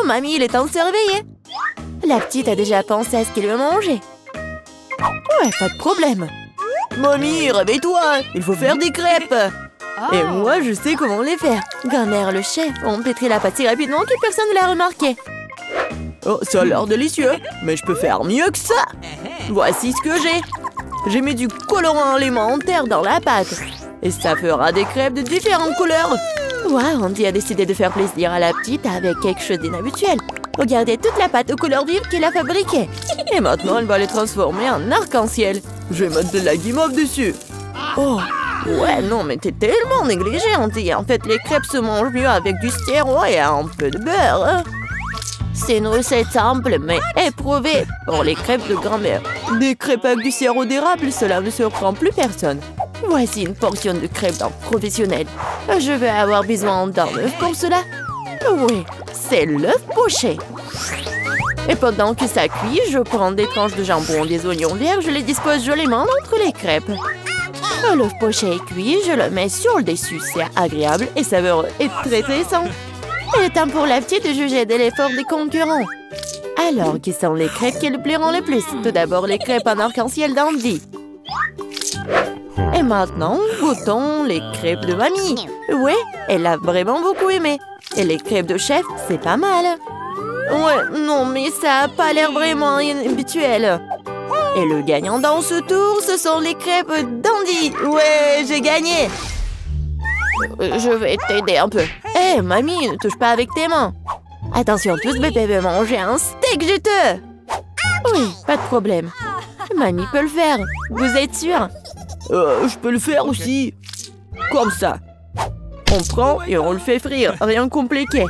mamie, il est temps de se réveiller. La petite a déjà pensé à ce qu'elle veut manger. Ouais, pas de problème. Mamie, réveille-toi, il faut faire des crêpes. Et moi, je sais comment les faire. Grand-mère, le chef, ont pétri la pâte si rapidement que personne ne l'a remarqué. Oh, ça a l'air délicieux, mais je peux faire mieux que ça. Voici ce que j'ai. J'ai mis du colorant alimentaire dans la pâte. Et ça fera des crêpes de différentes couleurs. Wow, Andy a décidé de faire plaisir à la petite avec quelque chose d'inhabituel. Regardez toute la pâte aux couleurs vives qu'il a fabriquée. Et maintenant, elle va les transformer en arc-en-ciel. Je vais mettre de la guimauve dessus. Oh, ouais, non, mais t'es tellement négligée, Andy. En fait, les crêpes se mangent mieux avec du sirop et un peu de beurre. Hein. C'est une recette simple, mais éprouvée pour les crêpes de grand-mère. Des crêpes avec du sirop d'érable, cela ne surprend plus personne. Voici une portion de crêpes d'un professionnel. Je vais avoir besoin d'un œuf pour cela. Oui, c'est l'œuf poché. Et pendant que ça cuit, je prends des tranches de jambon, des oignons verts, je les dispose joliment entre les crêpes. L'œuf poché est cuit, je le mets sur le dessus. C'est agréable et savoureux et très sain. Il est temps pour la petite de juger de l'effort des concurrents. Alors, qui sont les crêpes qui lui plairont le plus? Tout d'abord, les crêpes en arc-en-ciel d'Andy. Et maintenant, goûtons les crêpes de mamie. Ouais, elle a vraiment beaucoup aimé. Et les crêpes de chef, c'est pas mal. Ouais, non, mais ça a pas l'air vraiment habituel. Et le gagnant dans ce tour, ce sont les crêpes d'Andy. Ouais, j'ai gagné. Je vais t'aider un peu. Hé, mamie, ne touche pas avec tes mains. Attention, tous bébé veut manger un steak juteux. Oui, pas de problème. Mamie peut le faire. Vous êtes sûr? Je peux le faire aussi. Comme ça. On prend et on le fait frire. Rien de compliqué.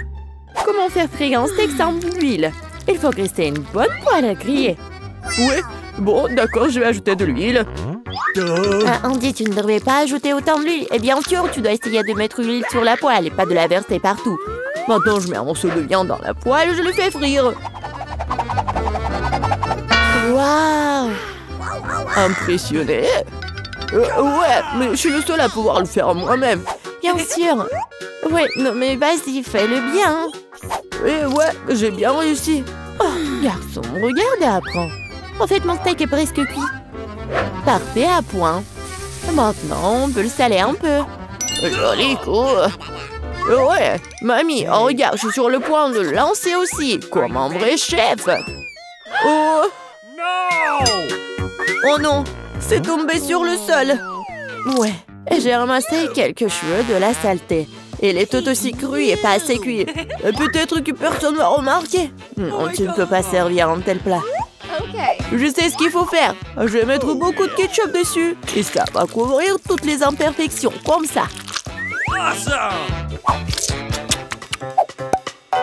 Comment faire frire un steak sans huile? Il faut graisser une bonne poêle à griller. Ouais, bon, d'accord, je vais ajouter de l'huile. Andy, tu ne devrais pas ajouter autant de l'huile. Et bien sûr, tu dois essayer de mettre l'huile sur la poêle et pas de la verser partout. Maintenant, je mets un morceau de viande dans la poêle et je le fais frire. Waouh! Impressionné? Ouais, mais je suis le seul à pouvoir le faire moi-même. Bien sûr. Ouais, non mais vas-y, fais-le bien. Ouais, j'ai bien réussi. Oh, garçon, regarde et apprends. En fait, mon steak est presque cuit. Parfait à point. Maintenant, on peut le saler un peu. Joli coup. Ouais, mamie, oh, regarde, je suis sur le point de le lancer aussi, comme un vrai chef. Oh non, c'est tombé sur le sol. Ouais, j'ai ramassé quelques cheveux de la saleté. Il est tout aussi cru et pas assez cuit. Peut-être que personne ne va remarquer. Non, tu ne peux pas servir un tel plat. Je sais ce qu'il faut faire. Je vais mettre beaucoup de ketchup dessus. Et ça va couvrir toutes les imperfections, comme ça.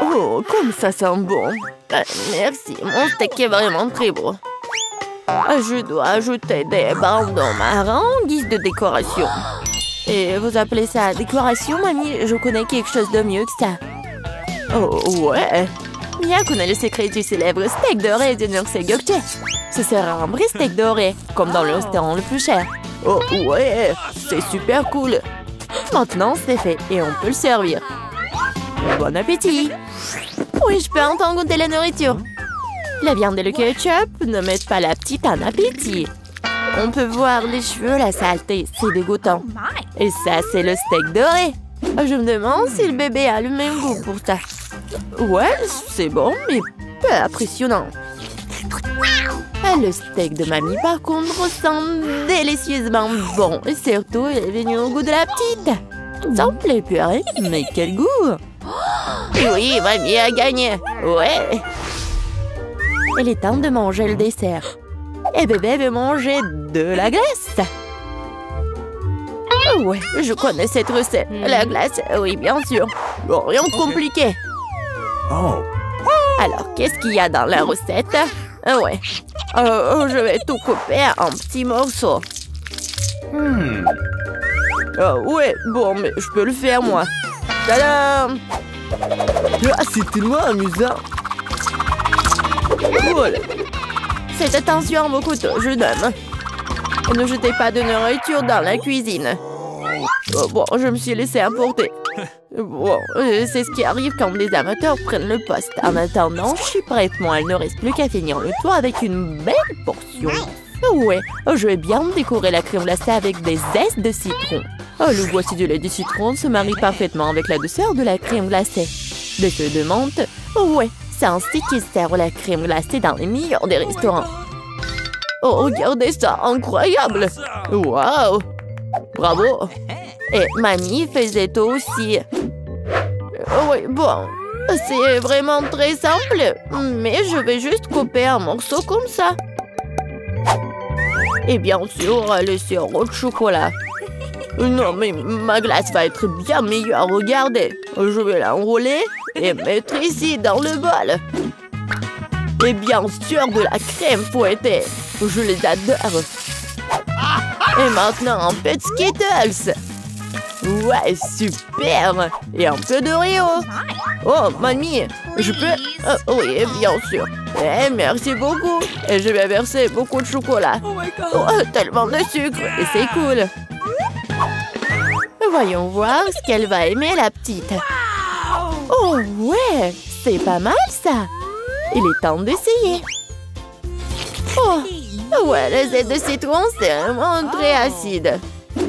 Oh, comme ça sent bon. Merci, mon steak est vraiment très beau. Je dois ajouter des bandeaux marrons en guise de décoration. Et vous appelez ça décoration, mamie? Je connais quelque chose de mieux que ça. Oh, ouais. Mia connaît le secret du célèbre steak doré de Nurse Gökçe. Ce sera un vrai steak doré, comme dans le restaurant le plus cher. Oh, ouais, c'est super cool. Maintenant, c'est fait et on peut le servir. Bon appétit. Oui, je peux enfin goûter la nourriture. La viande et le ketchup ne mettent pas la petite en appétit. On peut voir les cheveux, la saleté, c'est dégoûtant. Et ça, c'est le steak doré. Je me demande si le bébé a le même goût pour ça. Ouais, c'est bon, mais peu impressionnant. Le steak de mamie, par contre, sent délicieusement bon. Et surtout, il est venu au goût de la petite. Ça me plaît purée, mais quel goût! Oui, mamie a gagné. Ouais. Il est temps de manger le dessert. Et bébé veut manger de la glace. Ouais, je connais cette recette. La glace, oui, bien sûr. Bon, rien de compliqué. Alors, qu'est-ce qu'il y a dans la recette? Ouais. Je vais tout couper en petits morceaux. Ouais, bon, mais je peux le faire, moi. Tadam! C'est tellement amusant. Voilà. Faites attention à vos couteaux, jeune homme. Ne jetez pas de nourriture dans la cuisine. Bon, je me suis laissé emporter. Bon, c'est ce qui arrive quand les amateurs prennent le poste. En attendant, je suis prête. Moi, il ne reste plus qu'à finir le tour avec une belle portion. Ouais, je vais bien décorer la crème glacée avec des zestes de citron. Le voici du lait de citron se marie parfaitement avec la douceur de la crème glacée. Des feuilles de menthe. Ouais, c'est ainsi qu'ils servent la crème glacée dans les meilleurs des restaurants. Oh, regardez ça, incroyable! Waouh! Bravo! Et mamie faisait aussi. Oui, bon, c'est vraiment très simple, mais je vais juste couper un morceau comme ça. Et bien sûr, le sirop de chocolat. Non, mais ma glace va être bien meilleure, regardez. Je vais l'enrouler et mettre ici dans le bol. Et bien sûr, de la crème fouettée. Je les adore. Et maintenant, un peu de Skittles. Ouais, super. Et un peu d'Oreo. Oh, mamie, je peux... oui, bien sûr. Merci beaucoup. Et je vais verser beaucoup de chocolat. Oh, tellement de sucre. Et c'est cool. Voyons voir ce qu'elle va aimer, la petite. Oh, ouais, c'est pas mal, ça. Il est temps d'essayer. Oh, ouais, le zeste de citron, c'est vraiment très acide.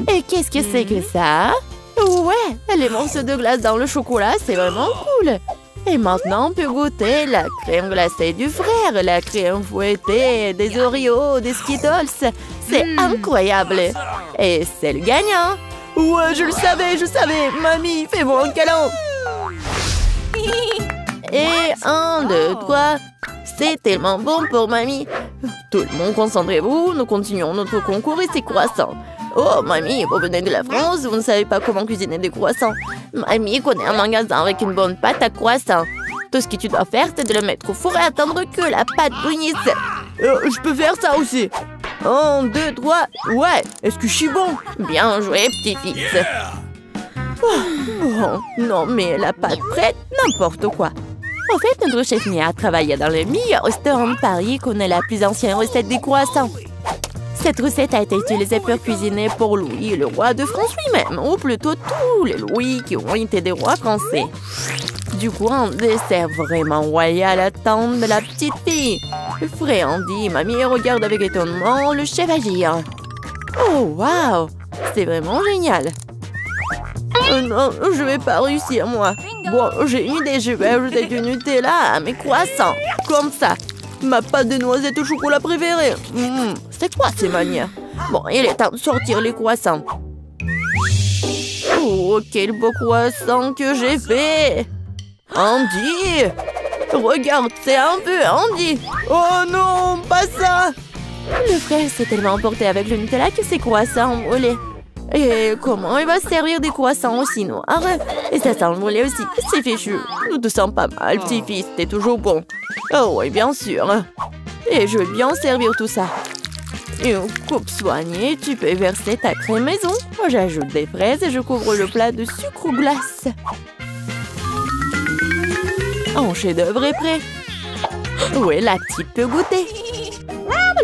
Et qu'est-ce que c'est que ça? Ouais, les morceaux de glace dans le chocolat, c'est vraiment cool. Et maintenant, on peut goûter la crème glacée du frère, la crème fouettée, des Oreos, des Skittles. C'est incroyable. Et c'est le gagnant. Ouais, je le savais, je savais. Mamie, fais-moi un câlin. Et 1, 2, 3. C'est tellement bon pour mamie. Tout le monde, concentrez-vous. Nous continuons notre concours et c'est croissants. Oh, mamie, vous venez de la France, vous ne savez pas comment cuisiner des croissants. Mamie connaît un magasin avec une bonne pâte à croissants. Tout ce que tu dois faire, c'est de le mettre au four et attendre que la pâte brunisse. Je peux faire ça aussi. 1, 2, 3. Ouais, est-ce que je suis bon? Bien joué, petit-fils. Bon, non, mais la pâte prête, n'importe quoi. En fait, notre chef Mia a travaillé dans le meilleur restaurant de Paris et connaît la plus ancienne recette des croissants. Cette recette a été utilisée pour cuisiner pour Louis, le roi de France lui-même, ou plutôt tous les Louis qui ont été des rois français. Du coup, un dessert vraiment royal attend de la petite fille. Fréandie, mamie regarde avec étonnement le chef agir. Oh, waouh! C'est vraiment génial! Non, je vais pas réussir, moi. Bon, j'ai une idée, je vais ajouter du Nutella à mes croissants. Comme ça. Ma pâte de noisettes au chocolat préférée. C'est quoi ces manières? Bon, il est temps de sortir les croissants. Oh, quel beau croissant que j'ai fait! Andy! Regarde, c'est un peu Andy! Oh non, pas ça! Le frère s'est tellement emporté avec le Nutella que ses croissants ont brûlé. Et comment il va se servir des croissants aussi noirs? Et ça sent le brûlé aussi. C'est fichu. Nous te sens pas mal, petit-fils. T'es toujours bon. Oh oui, bien sûr. Et je vais bien servir tout ça. Une coupe soignée, tu peux verser ta crème maison. J'ajoute des fraises et je couvre le plat de sucre ou glace. Un chef-d'œuvre est prêt. Oui, la petite peut goûter.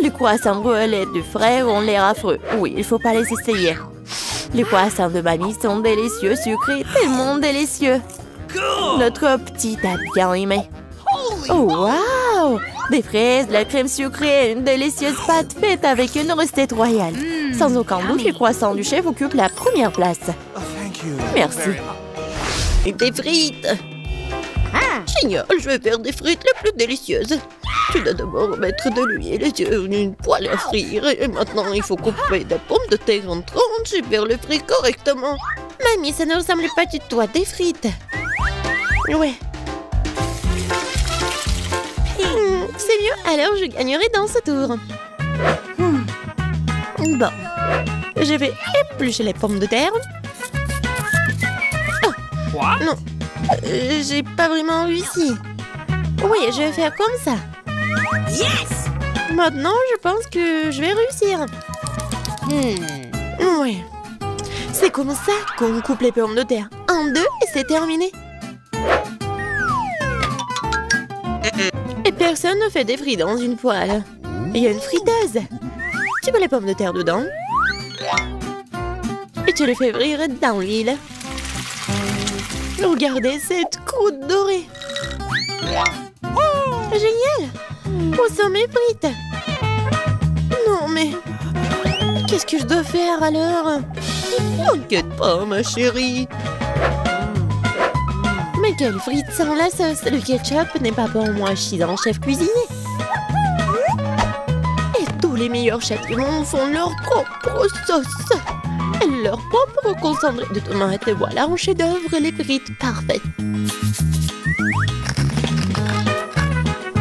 Les croissants brûlés du frère ont l'air affreux. Oui, il faut pas les essayer. Les croissants de mamie sont délicieux, sucrés, tellement délicieux. Notre petite a bien aimé. Oh, waouh! Des fraises, de la crème sucrée, une délicieuse pâte faite avec une recette royale. Sans aucun doute, les croissants du chef occupent la première place. Merci. Et des frites. Génial, je vais faire des frites les plus délicieuses. Tu dois d'abord mettre de l'huile sur une poêle à frire. Et maintenant, il faut couper des pommes de terre en tranches et faire le frit correctement. Mamie, ça ne ressemble pas du tout à des frites. Ouais. C'est mieux, alors je gagnerai dans ce tour. Bon. Je vais éplucher les pommes de terre. Oh, non. J'ai pas vraiment réussi. Oui, je vais faire comme ça. Yes! Maintenant, je pense que je vais réussir. Oui. C'est comme ça qu'on coupe les pommes de terre. 1, 2 et c'est terminé. Et personne ne fait des frites dans une poêle. Il y a une friteuse. Tu mets les pommes de terre dedans. Et tu les fais frire dans l'huile. Regardez cette croûte dorée. Génial! Où sont mes frites? Non, mais... qu'est-ce que je dois faire alors? T'inquiète pas, ma chérie. Mais quelles frites sans la sauce? Le ketchup n'est pas pour moi, je suis un chef cuisinier. Et tous les meilleurs chefs du monde font leur propre sauce. Leur propre concentré de tomates. Et voilà un chef-d'œuvre, les frites parfaites.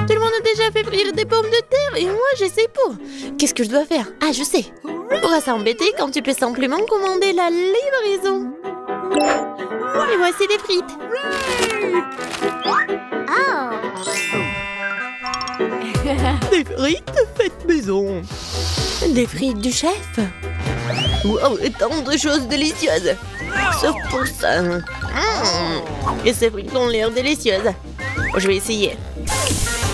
Tout le monde a déjà fait frire des pommes de terre et moi je sais pas. Qu'est-ce que je dois faire? Ah, je sais. Pourquoi s'embêter quand tu peux simplement commander la livraison? Et voici les frites. Des frites faites maison. Des frites du chef. Wow, et tant de choses délicieuses. Sauf pour ça. Et ces frites ont l'air délicieuses. Je vais essayer.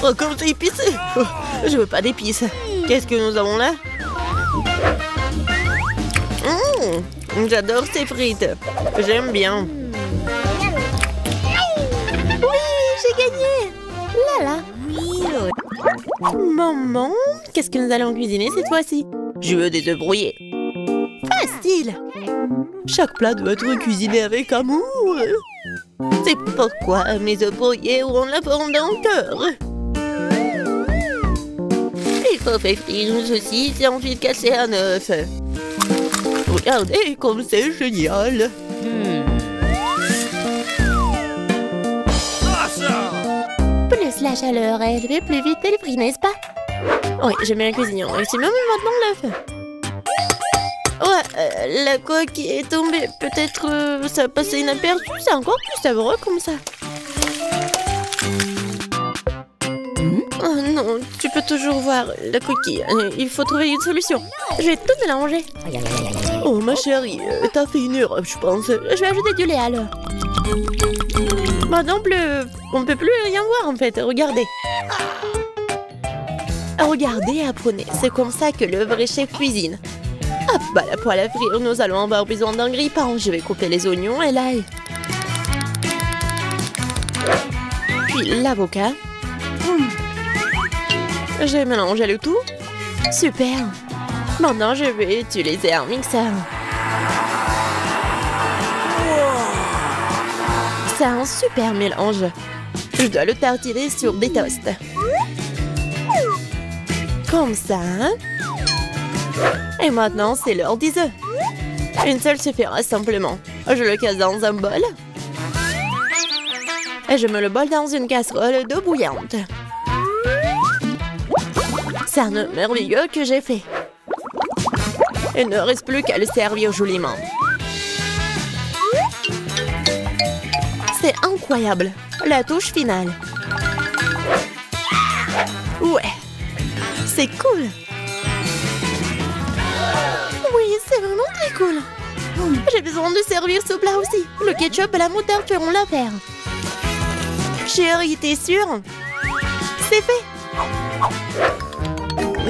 Oh, comme c'est épicé. Oh, je veux pas d'épices. Qu'est-ce que nous avons là? J'adore ces frites. J'aime bien. Oui, j'ai gagné. Là, là. Maman, qu'est-ce que nous allons cuisiner cette fois-ci? Je veux des œufs brouillés. Facile. Chaque plat doit être cuisiné avec amour. C'est pourquoi mes œufs brouillés auront la forme d'un cœur. Il faut faire frire une saucisse et ensuite casser un œuf. Regardez comme c'est génial. Plus la chaleur élevée, plus vite elle brille, n'est-ce pas? Oui, j'aime bien cuisiner. Et c'est même maintenant l'œuf. Ouais, la coque est tombée. Peut-être ça a passé inaperçu. C'est encore plus savoureux comme ça. Oh non, tu peux toujours voir la coquille. Il faut trouver une solution. Je vais tout mélanger. Oh ma chérie, t'as fait une erreur, je pense. Je vais ajouter du lait alors. Maintenant, on peut plus rien voir en fait. Regardez. Regardez, apprenez. C'est comme ça que le vrai chef cuisine. Hop, bah la poêle à frire, nous allons avoir besoin d'un grille-pain. Je vais couper les oignons et l'ail. Puis l'avocat. J'ai mélangé le tout. Super. Maintenant, je vais utiliser un mixeur. C'est un super mélange. Je dois le tartiner sur des toasts. Comme ça. Et maintenant, c'est l'heure des œufs. Une seule suffira simplement. Je le casse dans un bol. Et je mets le bol dans une casserole d'eau bouillante. C'est un œuf merveilleux que j'ai fait. Il ne reste plus qu'à le servir joliment. C'est incroyable. La touche finale. Ouais. C'est cool. Oui, c'est vraiment très cool. J'ai besoin de servir ce plat aussi. Le ketchup et la moutarde feront l'affaire. Chérie, t'es sûre? C'est fait.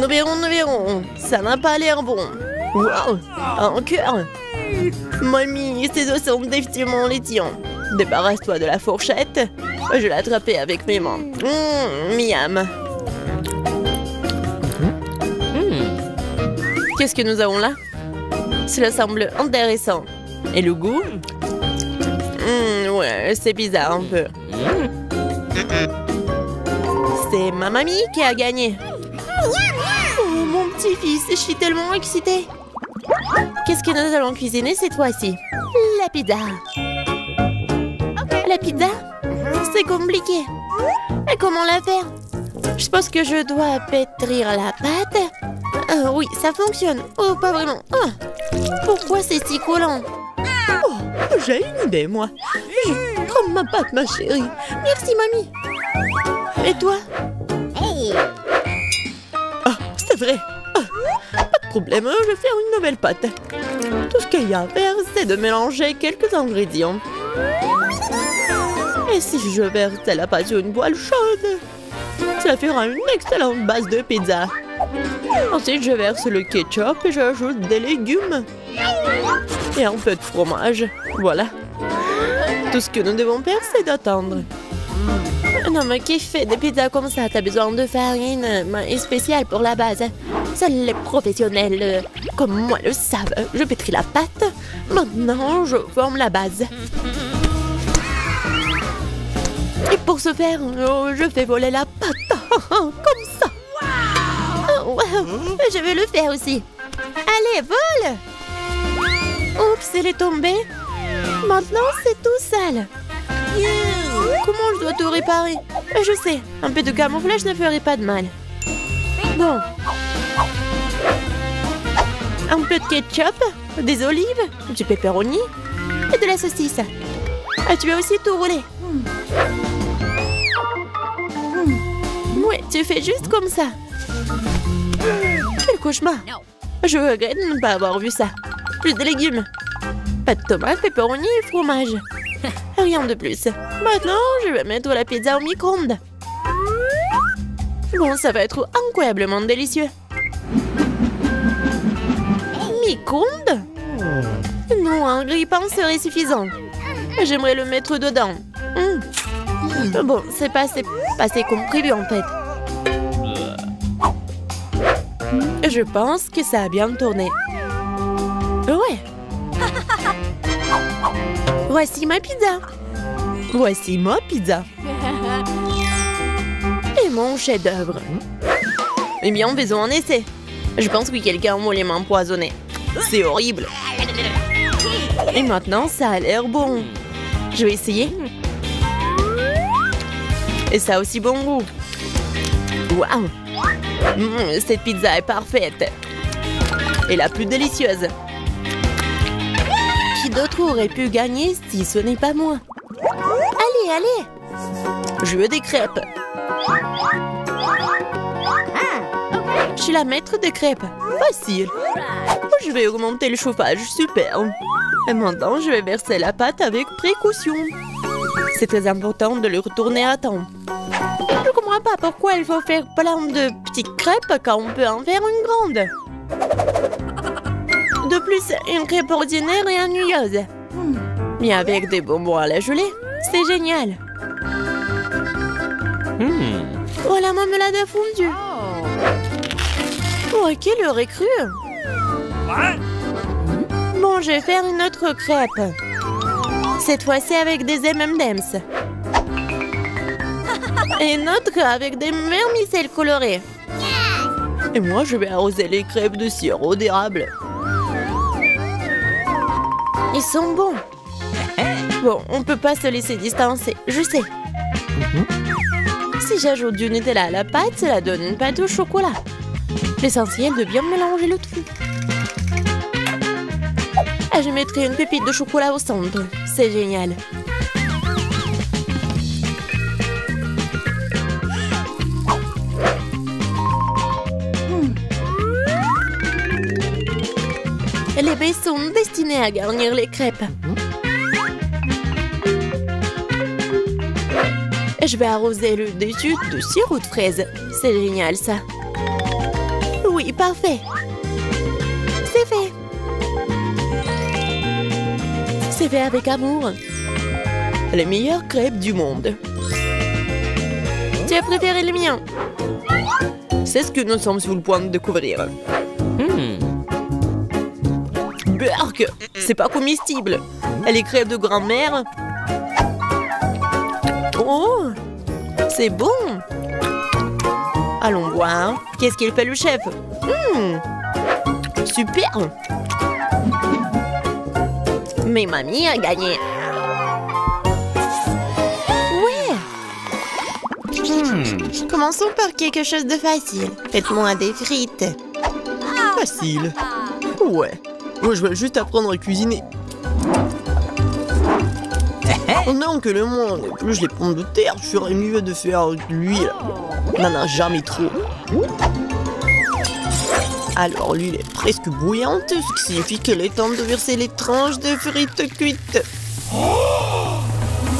Nous verrons. Ça n'a pas l'air bon. Wow, un cœur. Mamie, ces os sont définitivement laitillants. Débarrasse-toi de la fourchette. Je vais l'attraper avec mes mains. Miam. Qu'est-ce que nous avons là? Cela semble intéressant. Et le goût? Ouais, c'est bizarre un peu. C'est ma mamie qui a gagné. Oh, mon petit-fils, je suis tellement excitée. Qu'est-ce que nous allons cuisiner cette fois-ci? La pizza. La pizza? C'est compliqué. Et comment la faire? Je pense que je dois pétrir la pâte. Oui, ça fonctionne. Oh, pas vraiment. Oh, pourquoi c'est si collant? Oh, j'ai une idée, moi. Prends ma pâte, ma chérie. Merci, mamie. Et toi? Ah, c'est vrai. Pas de problème, je vais faire une nouvelle pâte. Tout ce qu'il y a à faire, c'est de mélanger quelques ingrédients. Et si je verse la pâte sur une poêle chaude, cela fera une excellente base de pizza. Ensuite, je verse le ketchup et j'ajoute des légumes. Et un peu de fromage. Voilà. Tout ce que nous devons faire, c'est d'attendre. Non, mais qui fait des pizzas comme ça? T'as besoin de farine spéciale pour la base. Seuls les professionnels comme moi le savent. Je pétris la pâte. Maintenant, je forme la base. Et pour ce faire, je fais voler la pâte. Comme ça. Oh, wow. Je vais le faire aussi. Allez, vole! Oups, elle est tombée. Maintenant, c'est tout sale. Comment je dois tout réparer? Je sais, un peu de camouflage ne ferait pas de mal. Bon. Un peu de ketchup, des olives, du pepperoni et de la saucisse. Ah, tu as aussi tout roulé. Ouais, tu fais juste comme ça. Quel cauchemar. Je regrette de ne pas avoir vu ça. Plus de légumes. Pas de tomates, pepperoni et fromage. Rien de plus. Maintenant, je vais mettre la pizza au micro-ondes. Bon, ça va être incroyablement délicieux. Micro-ondes? Non, un grille-pain serait suffisant. J'aimerais le mettre dedans. Bon, c'est passé comme prévu en fait. Je pense que ça a bien tourné. Ouais. Voici ma pizza. Voici ma pizza. Et mon chef-d'œuvre. Eh bien, faisons un essai. Je pense que quelqu'un m'a les mains empoisonnées. C'est horrible. Et maintenant, ça a l'air bon. Je vais essayer. Et ça a aussi bon goût. Waouh! Cette pizza est parfaite. Et la plus délicieuse. Qui d'autre aurait pu gagner si ce n'est pas moi? Allez, allez! Je veux des crêpes. Je suis la maître des crêpes. Facile. Je vais augmenter le chauffage. Super. Et maintenant, je vais verser la pâte avec précaution. C'est très important de le retourner à temps. Je ne comprends pas pourquoi il faut faire plein de petites crêpes quand on peut en faire une grande. De plus, une crêpe ordinaire est ennuyeuse. Mais avec des bonbons à la gelée, c'est génial. Oh, la marmelade a fondu. Oh, qui l'aurait cru? Bon, je vais faire une autre crêpe. Cette fois-ci avec des M&M's. Et une autre avec des vermicelles colorées. Et moi, je vais arroser les crêpes de sirop d'érable. Ils sont bons. Bon, on peut pas se laisser distancer, je sais. Si j'ajoute du Nutella à la pâte, cela donne une pâte au chocolat. L'essentiel de bien mélanger le tout. Et je mettrai une pépite de chocolat au centre. C'est génial. Les baies sont destinées à garnir les crêpes. Je vais arroser le dessus de sirop de fraise. C'est génial, ça. Oui, parfait. C'est fait. C'est fait avec amour. Les meilleures crêpes du monde. Tu as préféré les miens? C'est ce que nous sommes sur le point de découvrir. Berk, c'est pas comestible. Les crêpes de grand-mère. Oh, c'est bon. Allons voir. Qu'est-ce qu'il fait le chef? Super. Mais mamie a gagné. Ouais. Commençons par quelque chose de facile. Faites-moi des frites. Facile. Ouais. Moi, je vais juste apprendre à cuisiner. Non, que le monde épluche les pommes de terre, je ferais mieux de faire de l'huile. N'en a jamais trop. Alors, l'huile est presque bouillante, ce qui signifie qu'il est temps de verser les tranches de frites cuites.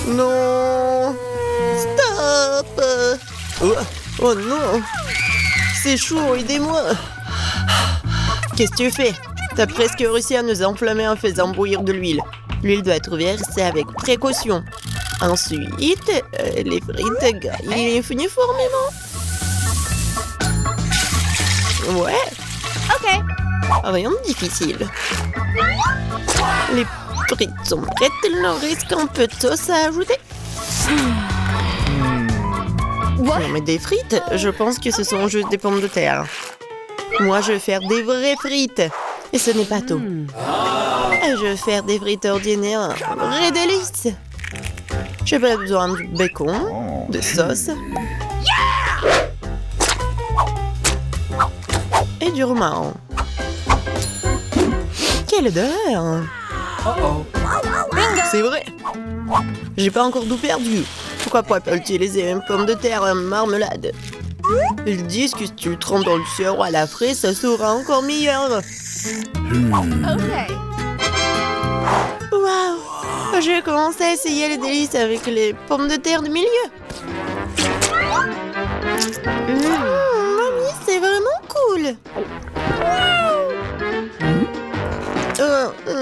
Non! Stop! Oh non! C'est chaud, aidez-moi! Qu'est-ce que tu fais? T'as presque réussi à nous enflammer en faisant bouillir de l'huile. L'huile doit être versée avec précaution. Ensuite, les frites grillent uniformément. Ouais. Ok. Rien de difficile. Les frites sont prêtes, il leur reste un peu de sauce à ajouter. Non mais des frites, je pense que ce sont juste des pommes de terre. Moi je vais faire des vraies frites. Et ce n'est pas tout. Je vais faire des frites ordinaires, un vrai délice. J'ai pas besoin de bacon, de sauce. Et du romarin. Quelle odeur! C'est vrai! J'ai pas encore tout perdu. Pourquoi pas utiliser une pomme de terre en marmelade? Ils disent que si tu le trempes dans le sirop à la fraise, ça sera encore meilleur. Waouh! J'ai commencé à essayer les délices avec les pommes de terre du milieu. Mamie, c'est vraiment cool.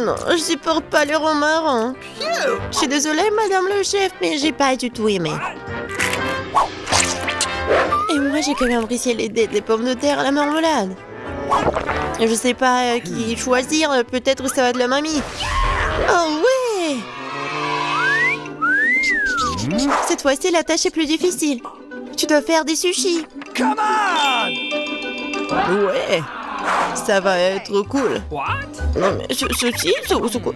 Non, je supporte pas le romarin. Je suis désolée, madame le chef, mais j'ai pas du tout aimé. Et moi, j'ai quand même apprécié les pommes de terre à la marmelade. Je sais pas qui choisir, peut-être ça va être la mamie. Oh ouais! Cette fois-ci, la tâche est plus difficile. Tu dois faire des sushis. Come on! Ouais! Ça va être cool. Non mais sushi,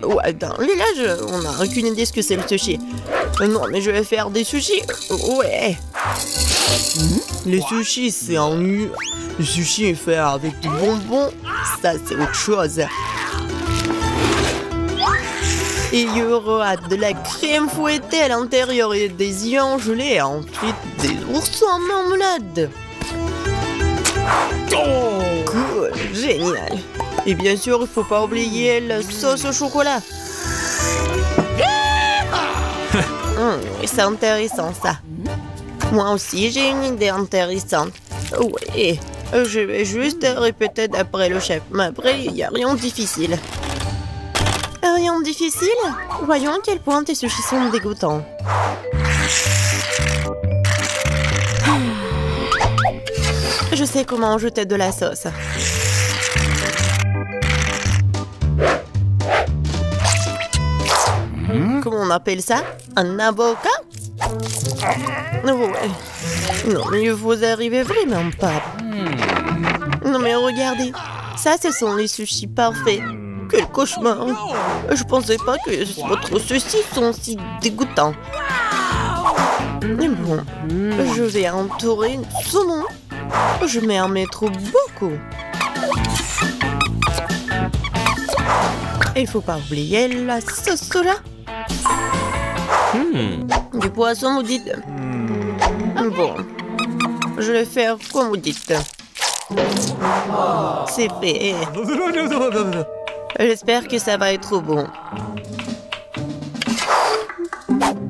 ouais, dans le village, on n'a aucune idée ce que c'est le sushi. Non mais je vais faire des sushis. Ouais. Les sushis, c'est un... Le sushi est fait avec du bonbon. Ça, c'est autre chose. Et il y aura de la crème fouettée à l'intérieur et des œufs gelés. Et ensuite, des oursons en marmelade. Cool, génial. Et bien sûr, il faut pas oublier la sauce au chocolat. C'est intéressant ça. Moi aussi, j'ai une idée intéressante. Oui, je vais juste répéter d'après le chef. Mais après, il n'y a rien de difficile. Rien de difficile? Voyons à quel point tes sushis sont dégoûtants. Je sais comment ajouter de la sauce. Comment on appelle ça? Un avocat? Ouais. Non, mais vous arrivez vraiment pas. Non, mais regardez. Ça, ce sont les sushis parfaits. Quel cauchemar. Je pensais pas que votre sushi sont si dégoûtants. Mais bon, je vais entourer le saumon. Je vais en mettre beaucoup. Il faut pas oublier la sauce soja. Du poisson, vous dites. Bon, je vais faire comme vous dites. C'est fait. J'espère que ça va être bon.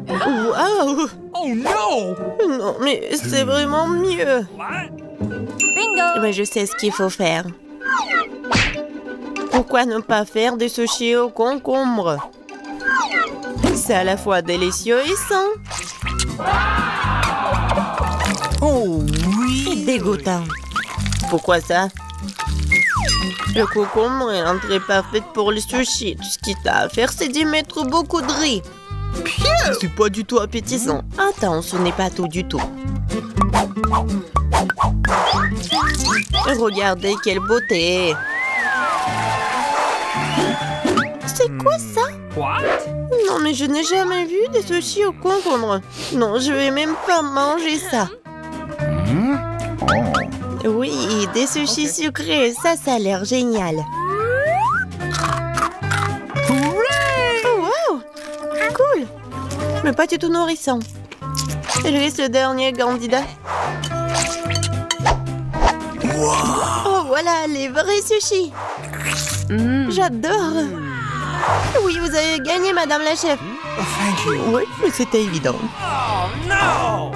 Waouh! Oh no! Non, mais c'est vraiment mieux. Bingo! Mais je sais ce qu'il faut faire. Pourquoi ne pas faire des sushis au concombre? C'est à la fois délicieux et sain. Oh Et oui! dégoûtant. Pourquoi ça? Le concombre est l'entrée parfaite pour les sushis. Tout ce qu'il t'a à faire, c'est d'y mettre beaucoup de riz. C'est pas du tout appétissant. Attends, ce n'est pas tout du tout. Regardez quelle beauté. C'est quoi ça? What? Non, mais je n'ai jamais vu des sushis au concombre. Non, je vais même pas manger ça. Oui, des sushis sucrés, ça a l'air génial. Oh, wow! Cool! Mais pas du tout nourrissant. Il reste le dernier candidat. Oh, voilà, les vrais sushis. J'adore. Oui, vous avez gagné, madame la chef. Oh, thank you. Oui, mais c'était évident. Oh no!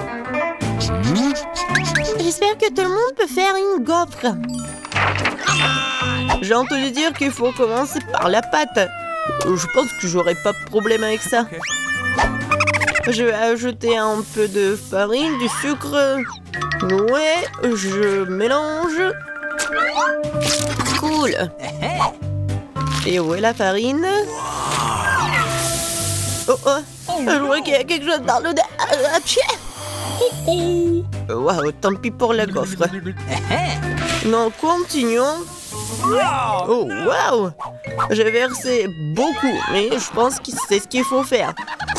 J'espère que tout le monde peut faire une gaufre. J'ai entendu dire qu'il faut commencer par la pâte. Je pense que j'aurai pas de problème avec ça. Je vais ajouter un peu de farine, du sucre. Ouais, je mélange. Cool. Et où est la farine? Oh oh, je vois qu'il y a quelque chose dans le... Waouh, tant pis pour le gaufre. Non, continuons. Oh, waouh! J'ai versé beaucoup, mais je pense que c'est ce qu'il faut faire.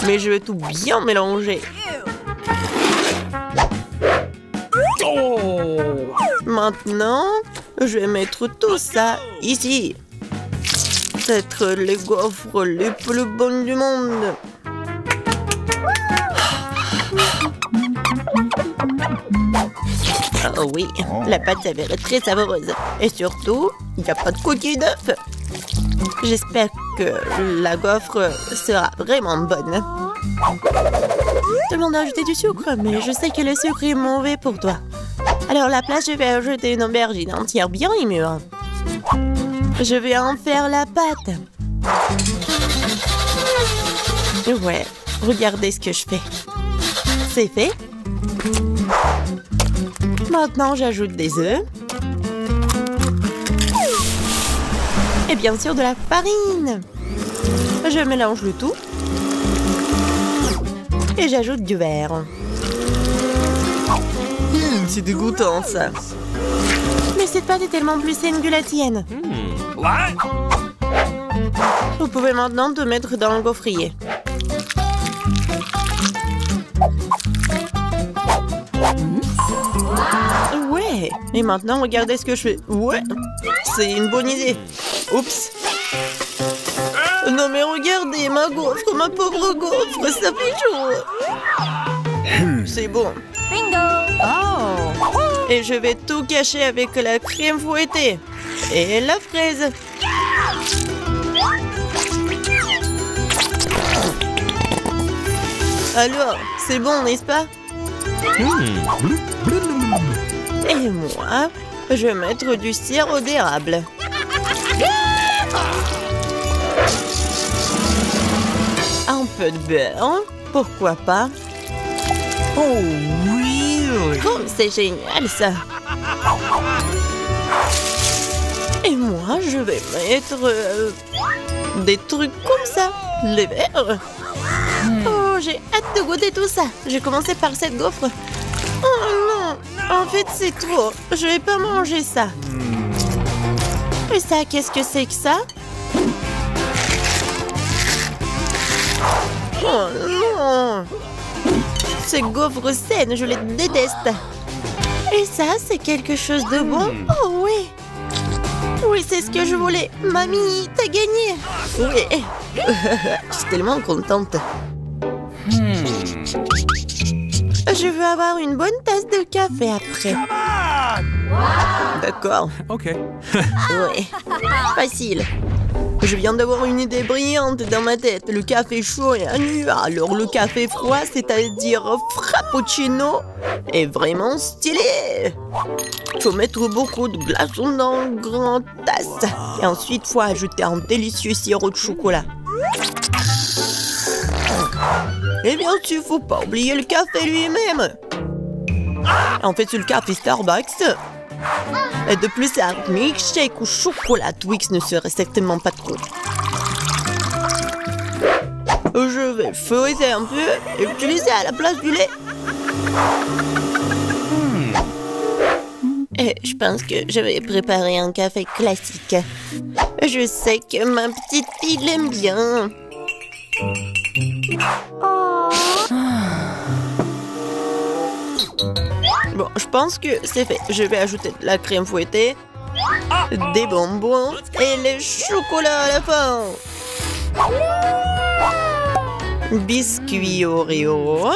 Mais je vais tout bien mélanger. Maintenant, je vais mettre tout ça ici. Peut-être les gaufres les plus bonnes du monde. Oh oui, la pâte s'avère très savoureuse. Et surtout, il n'y a pas de coquille d'œuf. J'espère que la gaufre sera vraiment bonne. Tout le monde a ajouté du sucre, mais je sais que le sucre est mauvais pour toi. Alors à la place, je vais ajouter une aubergine entière bien mûre. Je vais en faire la pâte. Ouais, regardez ce que je fais. C'est fait. Maintenant, j'ajoute des œufs. Et bien sûr, de la farine. Je mélange le tout. Et j'ajoute du verre. C'est dégoûtant, ça. Mais cette pâte est tellement plus saine que la tienne. Vous pouvez maintenant te mettre dans le gaufrier. Ouais. Et maintenant, regardez ce que je fais. Ouais. C'est une bonne idée. Oups. Non mais regardez, ma gaufre, ma pauvre gaufre, ça fait chaud. C'est bon. Bingo! Oh! Et je vais tout cacher avec la crème fouettée. Et la fraise. Alors, c'est bon, n'est-ce pas? Et moi, je vais mettre du sirop d'érable. Un peu de beurre, pourquoi pas? Oh oui! Oh, c'est génial ça! Et moi, je vais mettre des trucs comme ça, les verres. Oh, j'ai hâte de goûter tout ça. Je vais commencer par cette gaufre. Oh non, en fait c'est trop. Je vais pas manger ça. Et ça, qu'est-ce que c'est que ça? Oh non! Ces gaufres saines, je les déteste. Et ça, c'est quelque chose de bon? Oh oui! Oui, c'est ce que je voulais. Mamie, t'as gagné! Oui! Je suis tellement contente. Je veux avoir une bonne tasse de café après. D'accord. Ok. Oui. Facile. Je viens d'avoir une idée brillante dans ma tête. Le café chaud est nu. Alors le café froid, c'est-à-dire frappuccino, est vraiment stylé. Faut mettre beaucoup de glaçons dans une grande tasse. Et ensuite, faut ajouter un délicieux sirop de chocolat. Et bien sûr, faut pas oublier le café lui-même. En fait, c'est le café Starbucks. Et de plus, un milkshake au chocolat Twix ne serait certainement pas trop. Je vais feuilleter un peu et utiliser à la place du lait. Et je pense que je vais préparer un café classique. Je sais que ma petite fille l'aime bien. Bon, je pense que c'est fait. Je vais ajouter de la crème fouettée, des bonbons et le chocolat à la fin. Biscuit Oreo.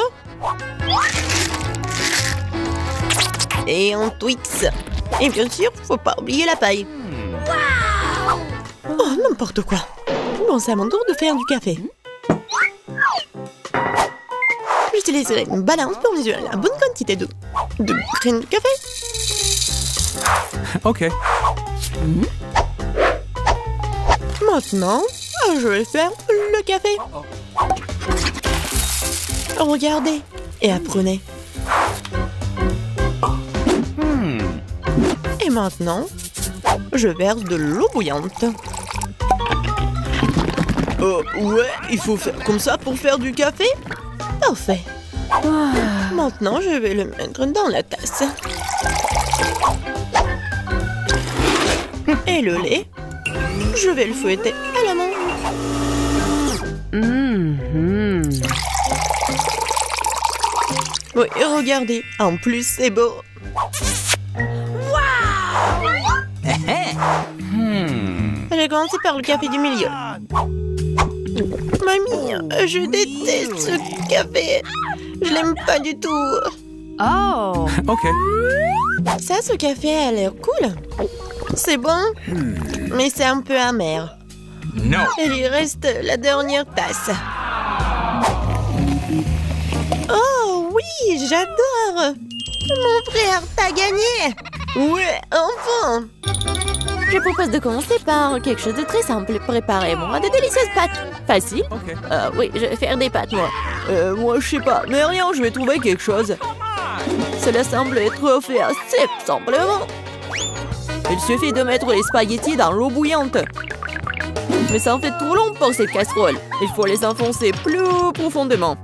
Et un Twix. Et bien sûr, faut pas oublier la paille. Oh, n'importe quoi. Bon, c'est à mon tour de faire du café. J'utiliserai une balance pour mesurer la bonne quantité de graines de café. Ok. Maintenant, Je vais faire le café. Regardez et apprenez. Et maintenant, je verse de l'eau bouillante. Ouais, il faut faire comme ça pour faire du café? Parfait. Maintenant, je vais le mettre dans la tasse. Et le lait, je vais le fouetter à la main. Oui, regardez, en plus c'est beau. J'ai commencé par le café du milieu. Mamie, je déteste ce café. Je l'aime pas du tout. Oh. Okay. Ça, ce café a l'air cool. C'est bon, mais c'est un peu amer. No. Et il reste la dernière tasse. Oh oui, j'adore. Mon frère, t'as gagné. Ouais, enfin. Je propose de commencer par quelque chose de très simple. Préparez-moi de délicieuses pâtes. Facile. Okay. Oui, je vais faire des pâtes, moi. Moi, je sais pas. Mais rien, je vais trouver quelque chose. Cela semble être fait assez simplement. Il suffit de mettre les spaghettis dans l'eau bouillante. Mais ça en fait trop long pour cette casserole. Il faut les enfoncer plus profondément.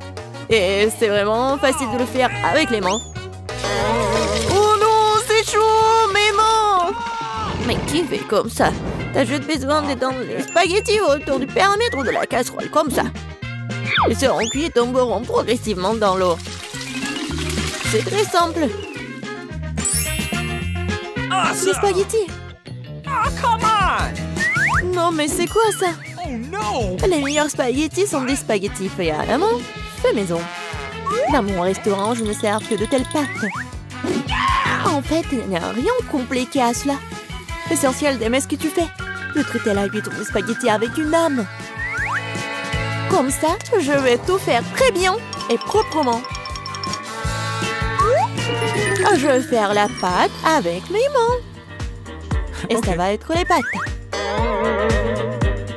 Et c'est vraiment facile de le faire avec les mains. Oh non, c'est chaud, mes mains! Mais qui fait comme ça? T'as juste besoin d'étendre les spaghettis autour du périmètre de la casserole, comme ça. Ils seront cuits et tomberont progressivement dans l'eau. C'est très simple. Les spaghettis. Oh, come on! Non, mais c'est quoi ça? Oh no! Les meilleurs spaghettis sont des spaghettis faits à la main, faits maison. Dans mon restaurant, je ne sers que de telles pâtes. En fait, il n'y a rien de compliqué à cela. L'essentiel d'aimer ce que tu fais. De traiter la cuisson des spaghettis avec une âme. Comme ça, je vais tout faire très bien et proprement. Je vais faire la pâte avec mes mains. Et ça va être les pâtes.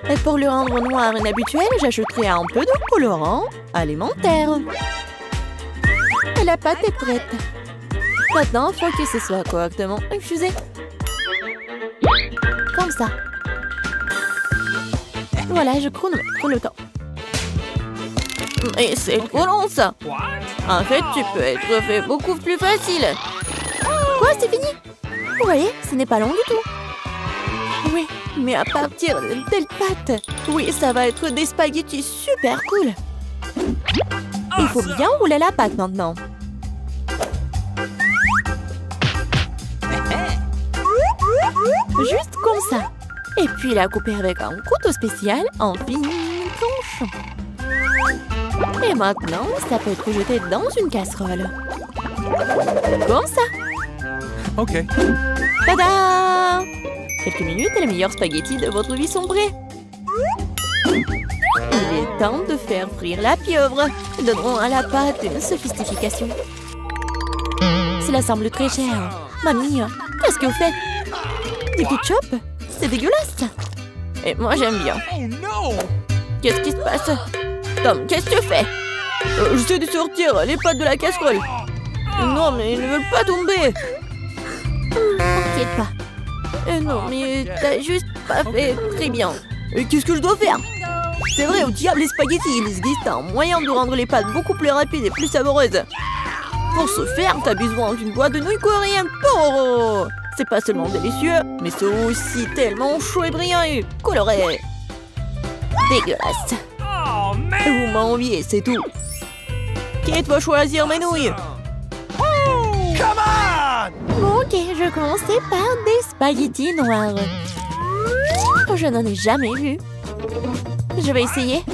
Et pour le rendre noir et inhabituel, j'ajouterai un peu de colorant alimentaire. Et la pâte est prête. Maintenant, il faut que ce soit correctement infusé. Comme ça. Voilà, je chronomètre le temps. Mais c'est trop long, ça. En fait, tu peux être fait beaucoup plus facile. Quoi, c'est fini? Vous voyez, ce n'est pas long du tout. Oui, mais à partir de telle pâte, oui, ça va être des spaghettis super cool. Il faut bien rouler la pâte maintenant. Juste comme ça. Et puis la couper avec un couteau spécial en fines tranches. Et maintenant, ça peut être jeté dans une casserole. Comme ça. Ok. Tada! Quelques minutes et les meilleurs spaghettis de votre vie sont prêts. Il est temps de faire frire la pieuvre. Donnerons à la pâte une sophistication. Cela semble très cher. Mamie, qu'est-ce que vous faites? Du ketchup? C'est dégueulasse. Et moi, j'aime bien. Oh no! Qu'est-ce qui se passe? Tom, qu'est-ce que tu fais? J'essaie de sortir les pâtes de la casserole. Non, mais ils ne veulent pas tomber. T'inquiète pas. Non, mais t'as juste pas fait très bien. Qu'est-ce que je dois faire? C'est vrai, au diable les spaghettis, il existe un moyen de rendre les pâtes beaucoup plus rapides et plus savoureuses. Pour ce faire, t'as besoin d'une boîte de nouilles coréennes Toro. C'est pas seulement délicieux, mais c'est aussi tellement chaud et brillant et coloré. Dégueulasse. Oh man! Vous m'enviez, c'est tout. Qui va choisir mes nouilles? Come on! Bon, ok, je commençais par des spaghettis noirs. Je n'en ai jamais vu. Je vais essayer.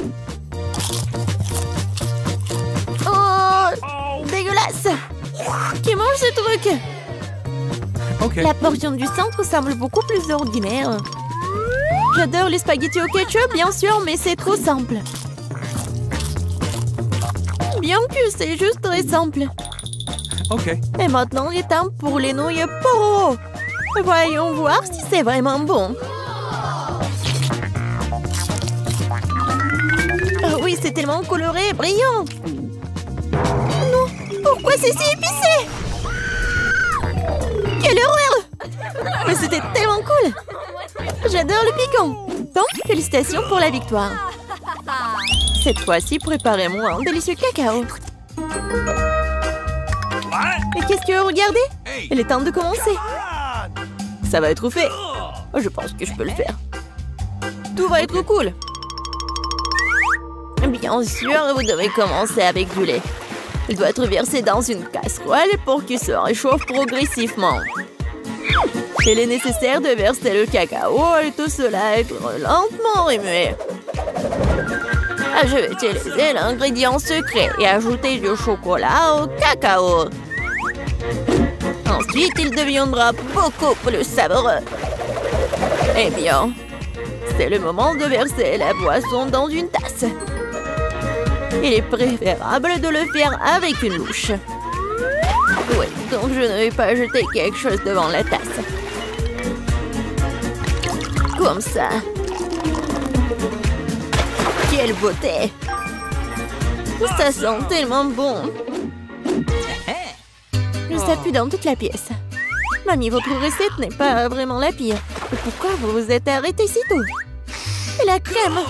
Oh, dégueulasse! Qui mange ce truc? Ok. La portion du centre semble beaucoup plus ordinaire. J'adore les spaghettis au ketchup, bien sûr, mais c'est trop simple. Bien que c'est juste très simple. Ok. Et maintenant, il est temps pour les nouilles Poro. Voyons voir si c'est vraiment bon. c'est tellement coloré et brillant. Non, pourquoi c'est si épicé? Quelle horreur! Mais c'était tellement cool! J'adore le piquant. Donc, félicitations pour la victoire. Cette fois-ci, préparez-moi un délicieux cacao. Et qu'est-ce que vous regardez? Il est temps de commencer. Ça va être fait. Je pense que je peux le faire. Tout va être cool. Bien sûr, vous devez commencer avec du lait. Il doit être versé dans une casserole pour qu'il se réchauffe progressivement. Il est nécessaire de verser le cacao et tout cela être lentement remué. Je vais utiliser l'ingrédient secret et ajouter du chocolat au cacao. Ensuite, il deviendra beaucoup plus savoureux. Eh bien, c'est le moment de verser la boisson dans une tasse. Il est préférable de le faire avec une louche. Oui, donc je ne vais pas jeter quelque chose devant la tasse. Comme ça. Quelle beauté! Ça sent tellement bon. Ça pue dans toute la pièce. Mamie, votre recette n'est pas vraiment la pire. Pourquoi vous vous êtes arrêté si tôt? Et la crème?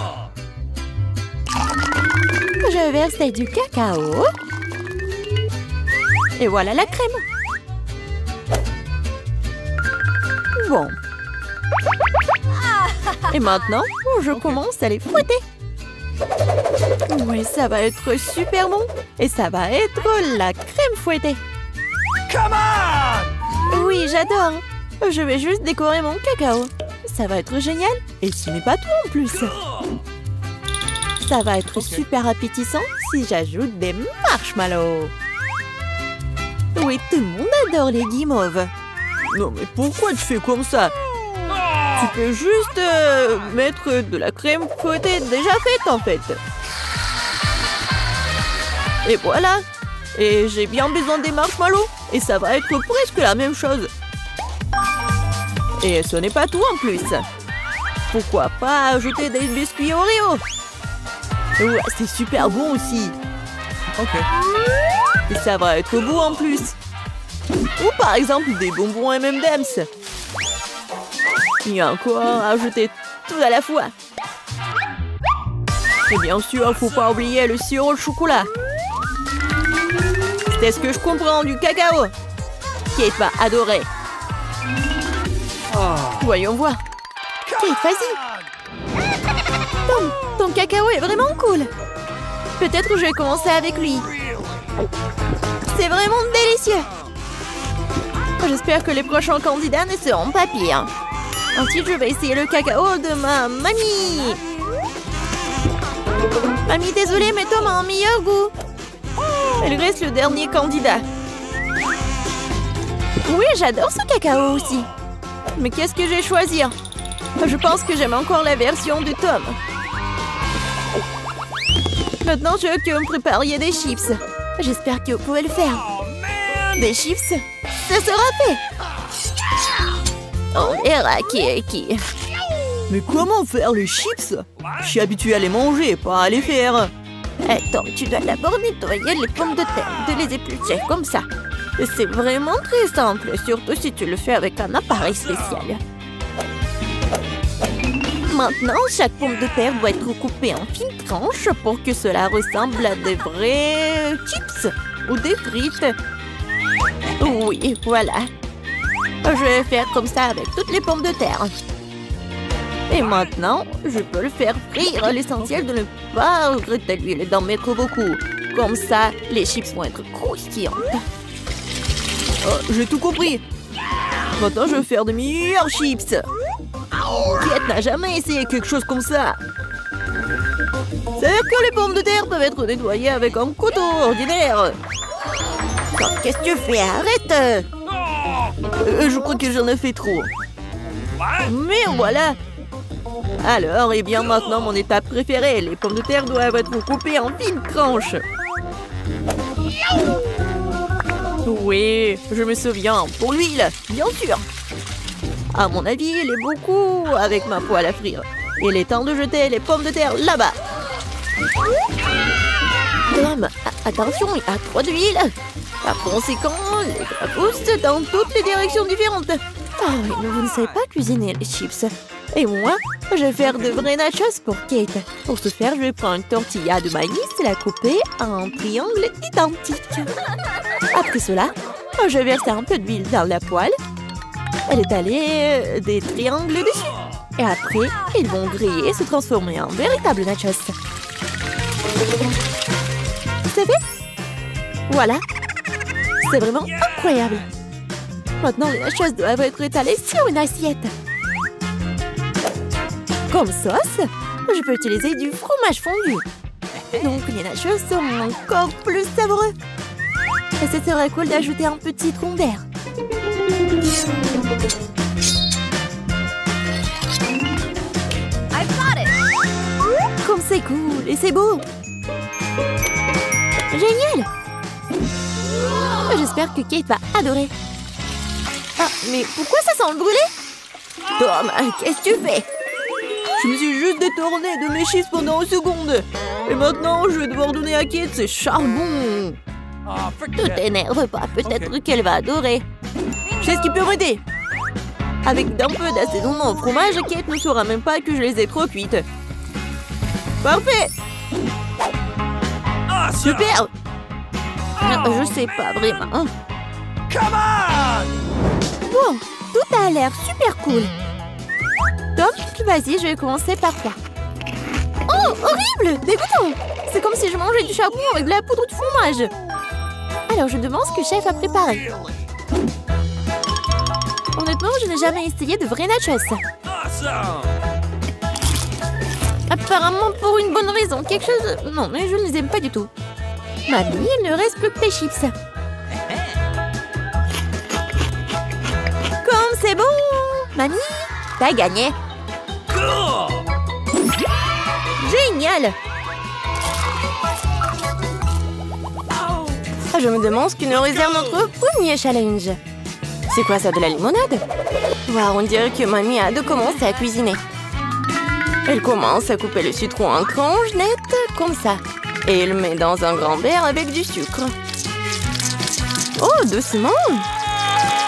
Je verse du cacao. Et voilà la crème. Bon. Et maintenant, je commence à les fouetter. Oui, ça va être super bon. Et ça va être la crème fouettée. Come on! Oui, j'adore. Je vais juste décorer mon cacao. Ça va être génial. Et ce n'est pas tout en plus. Ça va être super appétissant si j'ajoute des marshmallows. Oui, tout le monde adore les guimauves. Non, mais pourquoi tu fais comme ça? Tu peux juste mettre de la crème fouettée déjà faite en fait. Et voilà. Et j'ai bien besoin des marshmallows. Et ça va être presque la même chose. Et ce n'est pas tout en plus. Pourquoi pas ajouter des biscuits Oreo? Ouais, c'est super bon aussi. Ok. Et ça va être beau en plus. Ou par exemple des bonbons M&M's. Il y a encore à ajouter tout à la fois. Et bien sûr, il ne faut pas oublier le sirop de chocolat. C'est ce que je comprends du cacao. Kate va adorer. Voyons voir. Kate, vas-y. Ton cacao est vraiment cool. Peut-être que je vais commencer avec lui. C'est vraiment délicieux. J'espère que les prochains candidats ne seront pas pires. Ensuite, je vais essayer le cacao de ma mamie. Mamie, désolée, mais Tom a un meilleur goût. Elle reste le dernier candidat. Oui, j'adore ce cacao aussi. Mais qu'est-ce que je vais choisir? Je pense que j'aime encore la version de Tom. Maintenant, je veux que vous me prépariez des chips. J'espère que vous pouvez le faire. Des chips? Ça sera fait. On verra qui est qui. Mais comment faire les chips? Je suis habituée à les manger, pas à les faire. Attends, tu dois d'abord nettoyer les pommes de terre, de les éplucher comme ça. C'est vraiment très simple, surtout si tu le fais avec un appareil spécial. Maintenant, chaque pomme de terre doit être coupée en fines tranches pour que cela ressemble à des vrais chips ou des frites. Oui, voilà. Je vais faire comme ça avec toutes les pommes de terre. Et maintenant, je peux le faire frire. L'essentiel de ne pas regretter l'huile et d'en mettre beaucoup. Comme ça, les chips vont être croustillantes. Oh, j'ai tout compris. Maintenant, je vais faire de meilleurs chips. Kate n'a jamais essayé quelque chose comme ça. C'est que les pommes de terre peuvent être nettoyées avec un couteau ordinaire. Oh, qu'est-ce que tu fais? Arrête! Je crois que j'en ai fait trop. Mais voilà. Alors, et bien maintenant, mon étape préférée. Les pommes de terre doivent être coupées en fines tranches. Oui, je me souviens. Pour l'huile, bien sûr. À mon avis, il est beaucoup avec ma poêle à frire. Il est temps de jeter les pommes de terre là-bas. Tom, attention, il y a trop d'huile. Par conséquent, les gras poussent dans toutes les directions différentes. Ah oui, mais vous ne savez pas cuisiner les chips. Et moi, je vais faire de vrais nachos pour Kate. Pour ce faire, je vais prendre une tortilla de maïs et la couper en triangles identiques. Après cela, je vais verser un peu d'huile dans la poêle et étaler des triangles dessus. Et après, ils vont griller et se transformer en véritables nachos. C'est fait? Voilà. C'est vraiment incroyable. Maintenant, les nachos doivent être étalés sur une assiette. Comme sauce, je peux utiliser du fromage fondu. Donc, les nachos seront encore plus savoureux. Et ce serait cool d'ajouter un petit citron vert. Comme c'est cool et c'est beau. Génial. J'espère que Kate va adorer. Ah, mais pourquoi ça sent le brûlé? Tom, qu'est-ce que tu fais? Je me suis juste détournée de mes chips pendant une seconde. Et maintenant, je vais devoir donner à Kate ses charbons. Ne t'énerve pas, peut-être qu'elle va adorer. Je sais ce qui peut m'aider. Avec d'un peu d'assaisonnement au fromage, Kate ne saura même pas que je les ai trop cuites. Parfait. Super. Je sais pas vraiment. Bon, tout a l'air super cool. Tom, vas-y, je vais commencer par toi. Oh, horrible, dégoûtant. C'est comme si je mangeais du charbon avec de la poudre de fromage. Alors, je demande ce que chef a préparé. Honnêtement, je n'ai jamais essayé de vrais nachos. Apparemment pour une bonne raison, quelque chose... Non, mais je ne les aime pas du tout. Mamie, il ne reste plus que tes chips. Comme c'est bon. Mamie, t'as gagné. Génial. Je me demande ce que nous réserve notre premier challenge. C'est quoi ça, de la limonade? Waouh, on dirait que mamie a hâte de commencer à cuisiner. Elle commence à couper le citron en tranches nettes, comme ça. Et elle le met dans un grand verre avec du sucre. Oh, doucement!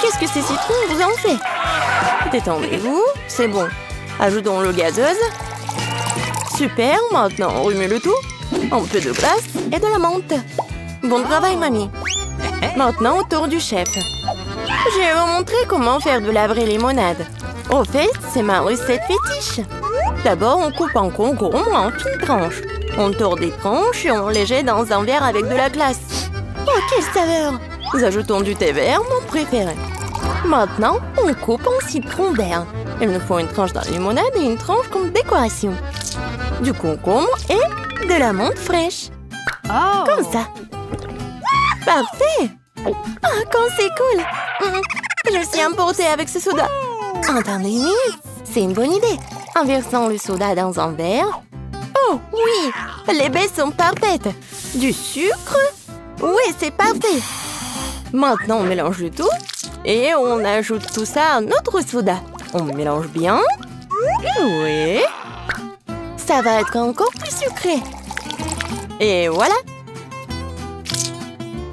Qu'est-ce que ces citrons vous en fait? Détendez-vous, c'est bon. Ajoutons l'eau gazeuse. Super, maintenant on remet le tout. Un peu de glace et de la menthe. Bon travail, mamie. Maintenant, au tour du chef. Je vais vous montrer comment faire de la vraie limonade. Au fait, c'est ma recette fétiche. D'abord, on coupe en concombre en fines tranches. On tord des tranches et on les jette dans un verre avec de la glace. Oh, quelle saveur! Nous ajoutons du thé vert, mon préféré. Maintenant, on coupe en citron vert. Il nous faut une tranche dans la limonade et une tranche comme décoration. Du concombre et de la menthe fraîche. Oh. Comme ça. Parfait! Oh, comme c'est cool! Je suis emportée avec ce soda. Attendez une minute, c'est une bonne idée. En versant le soda dans un verre. Oh, oui! Les baies sont parfaites. Du sucre? Oui, c'est parfait. Maintenant, on mélange le tout. Et on ajoute tout ça à notre soda. On mélange bien. Oui. Ça va être encore plus sucré. Et voilà.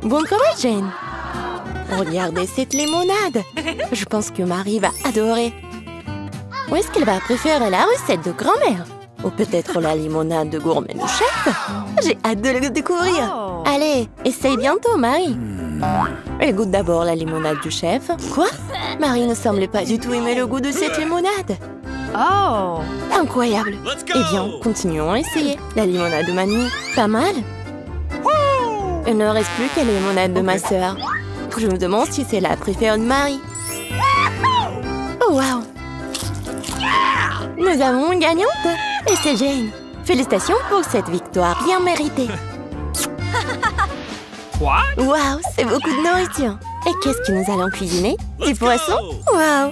Bon travail, Jane. Regardez cette limonade. Je pense que Marie va adorer. Ou est-ce qu'elle va préférer la recette de grand-mère? Ou peut-être la limonade de gourmet du chef? J'ai hâte de le découvrir. Oh. Allez, essaye bientôt, Marie. Elle goûte d'abord la limonade du chef. Quoi? Marie ne semble pas du tout aimer le goût de cette limonade. Oh. Incroyable. Eh bien, continuons à essayer. La limonade de mamie, pas mal. Il ne reste plus qu'à la limonade de ma sœur. Je me demande si c'est la préférée de Marie. Oh, wow. Nous avons une gagnante. Et c'est Jane. Félicitations pour cette victoire bien méritée. Wow, c'est beaucoup de nourriture. Et qu'est-ce que nous allons cuisiner? Du poisson? Wow.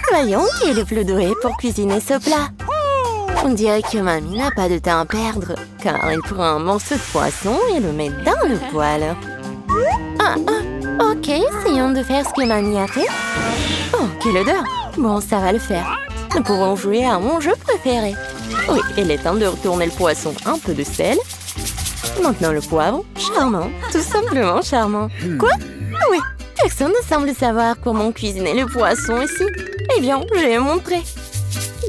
Voyons qui est le plus doué pour cuisiner ce plat. On dirait que mamie n'a pas de temps à perdre, car elle prend un morceau de poisson et le met dans le poêle. Ok, essayons de faire ce que mamie a fait. Oh, quelle odeur! Bon, ça va le faire. Nous pourrons jouer à mon jeu préféré. Oui, il est temps de retourner le poisson. Un peu de sel. Maintenant le poivron. Charmant, tout simplement charmant. Quoi? Oui, personne ne semble savoir comment cuisiner le poisson ici. Eh bien, je vais montrer.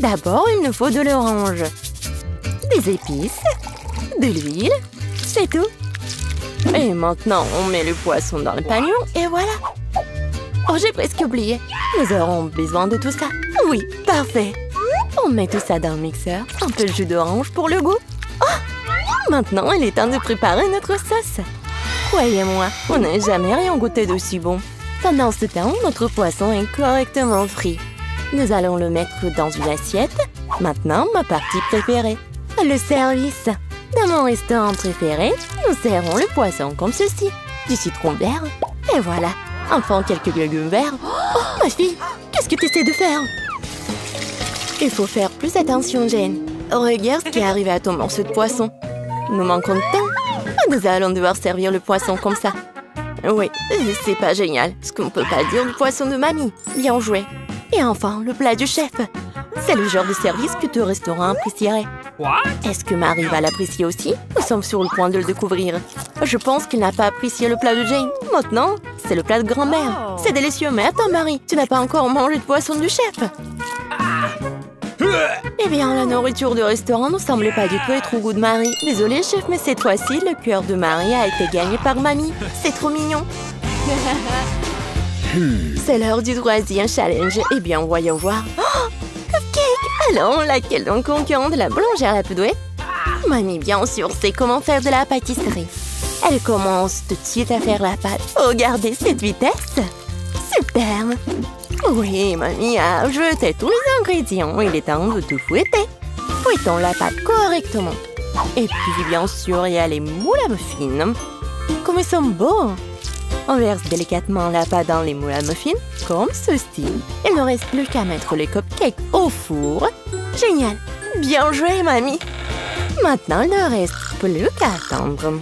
D'abord, il nous faut de l'orange, des épices, de l'huile, c'est tout. Et maintenant, on met le poisson dans le panier et voilà. Oh, j'ai presque oublié. Nous aurons besoin de tout ça. Oui, parfait. On met tout ça dans le mixeur. Un peu de jus d'orange pour le goût. Oh! Maintenant, il est temps de préparer notre sauce. Croyez-moi, on n'a jamais rien goûté d'aussi bon. Pendant ce temps, notre poisson est correctement frit. Nous allons le mettre dans une assiette. Maintenant, ma partie préférée, le service. Dans mon restaurant préféré, nous serrons le poisson comme ceci. Du citron vert. Et voilà. Enfin, quelques légumes verts. Oh, ma fille, qu'est-ce que tu essaies de faire? Il faut faire plus attention, Jane. Regarde ce qui est arrivé à ton morceau de poisson. Nous manquons de temps. Nous allons devoir servir le poisson comme ça. Oui, c'est pas génial. Ce qu'on ne peut pas dire du poisson de mamie. Bien joué. Et enfin, le plat du chef. C'est le genre de service que ton restaurant apprécierait. Est-ce que Marie va l'apprécier aussi? Nous sommes sur le point de le découvrir. Je pense qu'il n'a pas apprécié le plat de Jane. Maintenant, c'est le plat de grand-mère. C'est délicieux, mais attends, Marie, tu n'as pas encore mangé de poisson du chef. Eh bien, la nourriture du restaurant ne semblait pas du tout être au goût de Marie. Désolée, chef, mais cette fois-ci, le cœur de Marie a été gagné par mamie. C'est trop mignon. C'est l'heure du troisième challenge. Eh bien, voyons voir. Oh, cupcake! Alors, laquelle donc concurrente de la boulangère la plus douée? Mamie, bien sûr, sait comment faire de la pâtisserie. Elle commence tout de suite à faire la pâte. Regardez cette vitesse! Super! Oui, mamie a jeté tous les ingrédients. Il est temps de tout fouetter. Fouettons la pâte correctement. Et puis, bien sûr, il y a les moules à muffins. Comme ils sont beaux! On verse délicatement la pâte dans les moules à muffins, comme ceci. Il ne reste plus qu'à mettre les cupcakes au four. Génial! Bien joué, mamie! Maintenant, il ne reste plus qu'à attendre.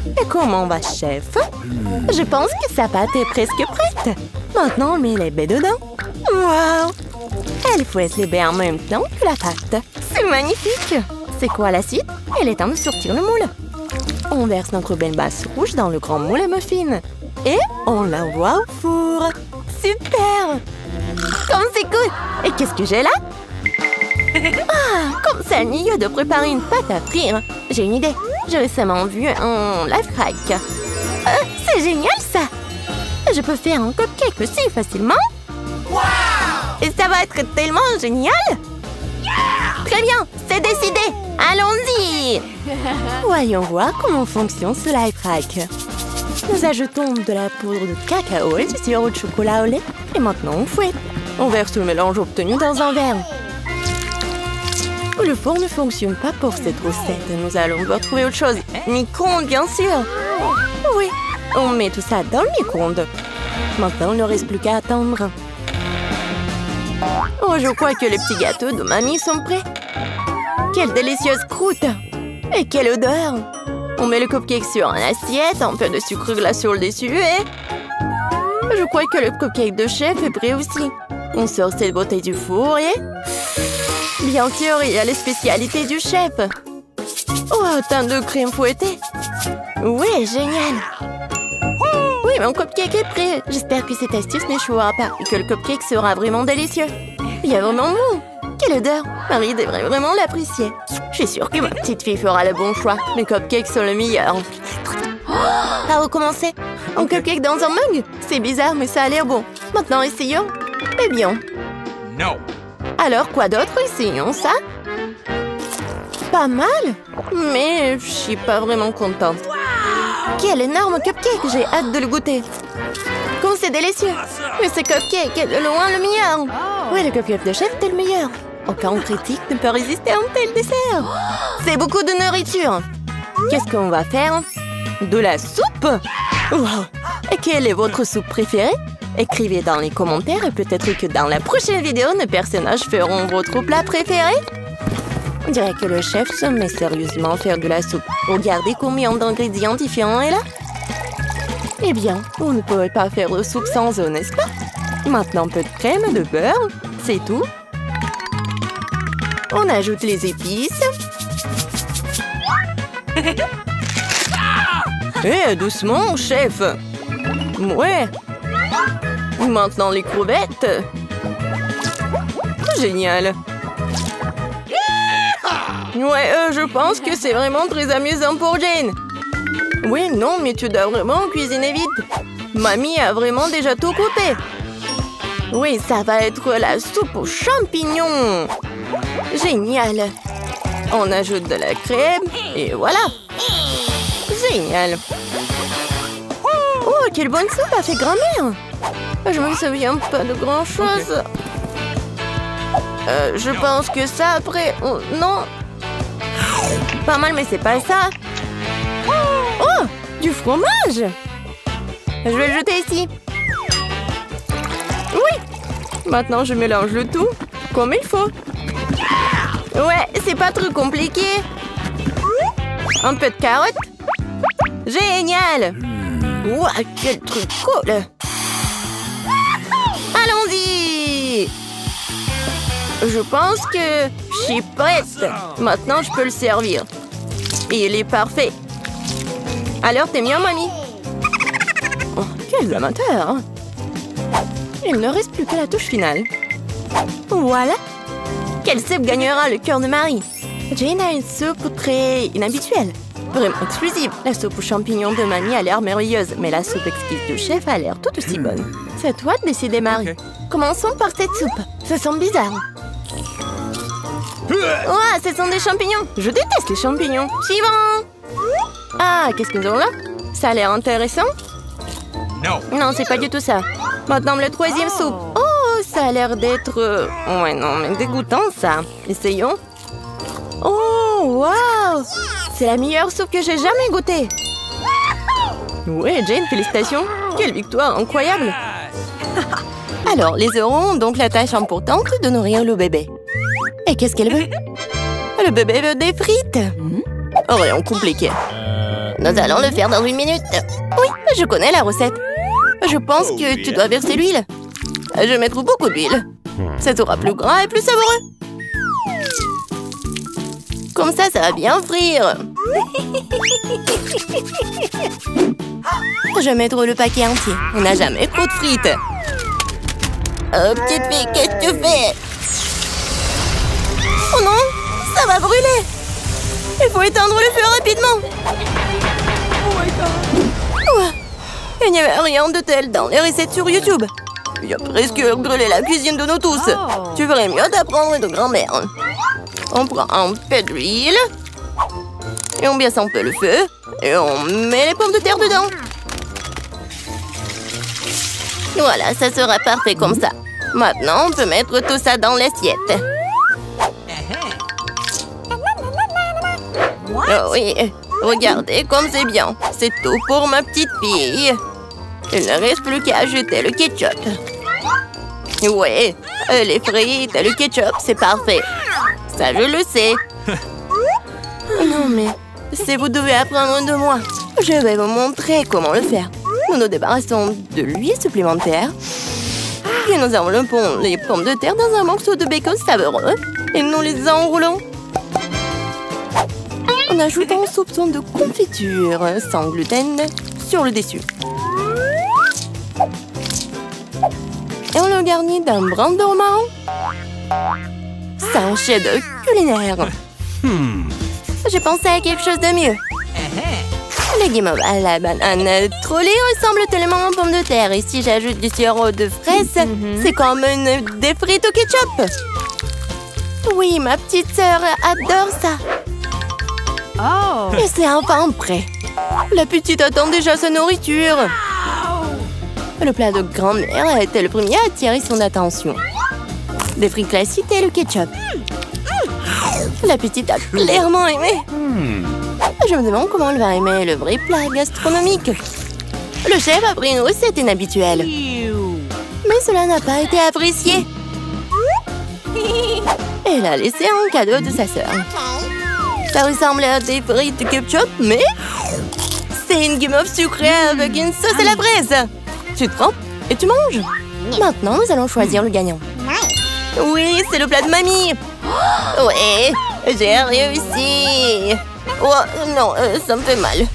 Et comment va, chef? Je pense que sa pâte est presque prête. Maintenant, on met les baies dedans. Waouh! Elle fouette les baies en même temps que la pâte. C'est magnifique! C'est quoi la suite? Il est temps de sortir le moule. On verse notre belle base rouge dans le grand moule à muffins. Et on l'envoie au four. Super! Comme c'est cool! Et qu'est-ce que j'ai là? Ah, comme ça, Nia de préparer une pâte à frire. J'ai une idée. J'ai récemment vu un lifehack. C'est génial, ça! Je peux faire un cupcake aussi facilement. Wow! Et ça va être tellement génial! Yeah! Très bien, c'est décidé. Allons-y! Voyons voir comment fonctionne ce lifehack. Nous ajoutons de la poudre de cacao et du sirop de chocolat au lait. Et maintenant, on fouette. On verse le mélange obtenu dans un verre. Le four ne fonctionne pas pour cette recette. Nous allons devoir trouver autre chose. Micro-ondes, bien sûr. Oui, on met tout ça dans le micro-ondes. Maintenant, il ne reste plus qu'à attendre. Oh, je crois que les petits gâteaux de mamie sont prêts. Quelle délicieuse croûte! Et quelle odeur! On met le cupcake sur une assiette, un peu de sucre glacé sur le dessus et... Je crois que le cupcake de chef est prêt aussi. On sort cette beauté du four et... Bien sûr, il y a les spécialités du chef. Oh, tant de crème fouettée. Oui, génial. Oui, mon cupcake est prêt. J'espère que cette astuce n'échouera pas et que le cupcake sera vraiment délicieux. Il y a vraiment bon. Quelle odeur! Marie devrait vraiment l'apprécier. Je suis sûre que ma petite fille fera le bon choix. Les cupcakes sont le meilleur. À recommencer. Un cupcake dans un mug? C'est bizarre, mais ça a l'air bon. Maintenant, essayons. Eh bien. Non. Alors, quoi d'autre? Essayons ça. Pas mal, mais je suis pas vraiment contente. Quel énorme cupcake! J'ai hâte de le goûter. Comme c'est délicieux! Mais ce cupcake est de loin le meilleur! Oui, le cupcake de chef est le meilleur. Aucun critique ne peut résister à un tel dessert. C'est beaucoup de nourriture. Qu'est-ce qu'on va faire? De la soupe? Wow! Et quelle est votre soupe préférée? Écrivez dans les commentaires et peut-être que dans la prochaine vidéo, nos personnages feront votre plat préféré. On dirait que le chef se met sérieusement à faire de la soupe. Regardez combien d'ingrédients différents est là. Eh bien, vous ne pouvez pas faire de soupe sans eau, n'est-ce pas? Maintenant, un peu de crème, de beurre, c'est tout. On ajoute les épices. Eh, doucement, chef. Ouais. Maintenant les crevettes. Génial. Ouais, je pense que c'est vraiment très amusant pour Jane. Oui, non, mais tu dois vraiment cuisiner vite. Mamie a vraiment déjà tout coupé. Oui, ça va être la soupe aux champignons. Génial. On ajoute de la crème et voilà. Génial. Oh, quelle bonne soupe a fait grand-mère. Je me souviens pas de grand-chose. Je pense que ça après... Oh, non. Pas mal, mais c'est pas ça. Oh, du fromage. Je vais le jeter ici. Oui. Maintenant, je mélange le tout comme il faut. Ouais, c'est pas trop compliqué. Un peu de carotte. Génial. Ouah, quel truc cool. Allons-y. Je pense que je suis prête. Maintenant, je peux le servir. Et il est parfait. Alors, t'es bien, mamie? Oh, quels amateurs! Il ne reste plus que la touche finale. Voilà! Quelle soupe gagnera le cœur de Marie? Jane a une soupe très inhabituelle. Vraiment exclusive. La soupe aux champignons de mamie a l'air merveilleuse, mais la soupe exquise du chef a l'air tout aussi bonne. C'est à toi de décider, Marie. Commençons par cette soupe. Ça semble bizarre. Oh, ce sont des champignons. Je déteste les champignons. Suivant. Ah, qu'est-ce que nous avons là? Ça a l'air intéressant. Non, c'est pas du tout ça. Maintenant, le troisième soupe. Oh, ça a l'air d'être... Ouais, non, mais dégoûtant, ça. Essayons. Oh, waouh! C'est la meilleure soupe que j'ai jamais goûtée. Ouais, Jane, félicitations. Quelle victoire incroyable. Alors, les euros ont donc la tâche importante de nourrir le bébé. Et qu'est-ce qu'elle veut? Le bébé veut des frites. Rien compliqué. Nous allons le faire dans 1 minute. Oui, je connais la recette. Je pense que tu dois verser l'huile. Je vais mettre beaucoup d'huile. Ça sera plus gras et plus savoureux. Comme ça va bien frire. Je vais mettre le paquet entier. On n'a jamais trop de frites. Oh, petite fille, qu'est-ce que tu fais? Oh non, ça va brûler. Il faut éteindre le feu rapidement. Ouais. Il n'y avait rien de tel dans les recettes sur YouTube. Il a presque brûlé la cuisine de nous tous. Tu ferais mieux d'apprendre de grand-mère. On prend un peu d'huile. Et on baisse un peu le feu. Et on met les pommes de terre dedans. Voilà, ça sera parfait comme ça. Maintenant, on peut mettre tout ça dans l'assiette. Oh oui, regardez comme c'est bien. C'est tout pour ma petite fille. Il ne reste plus qu'à ajouter le ketchup. Ouais, les frites et le ketchup, c'est parfait. Ça, je le sais. Non, mais si vous devez apprendre de moi, je vais vous montrer comment le faire. Nous nous débarrassons de l'huile supplémentaire. Puis nous enveloppons les pommes de terre dans un morceau de bacon savoureux. Et nous les enroulons. On ajoute un soupçon de confiture sans gluten sur le dessus. Et on le garnit d'un brin de romarin. C'est un chef-d'œuvre culinaire. J'ai pensé à quelque chose de mieux. Le guimauve à la banane trolley ressemble tellement aux pommes de terre. Et si j'ajoute du sirop de fraise, c'est comme des frites au ketchup. Oui, ma petite sœur adore ça. Oh. Et c'est enfin prêt. La petite attend déjà sa nourriture. Le plat de grand-mère a été le premier à attirer son attention. Des frites classiques et le ketchup. La petite a clairement aimé. Je me demande comment elle va aimer le vrai plat gastronomique. Le chef a pris une recette inhabituelle. Mais cela n'a pas été apprécié. Elle a laissé un cadeau de sa sœur. Ça ressemble à des frites de ketchup, mais c'est une guimauve sucrée avec une sauce à la fraise. Tu trempes et tu manges. Maintenant, nous allons choisir le gagnant. Oui, c'est le plat de mamie. Ouais, j'ai réussi. Oh non, ça me fait mal.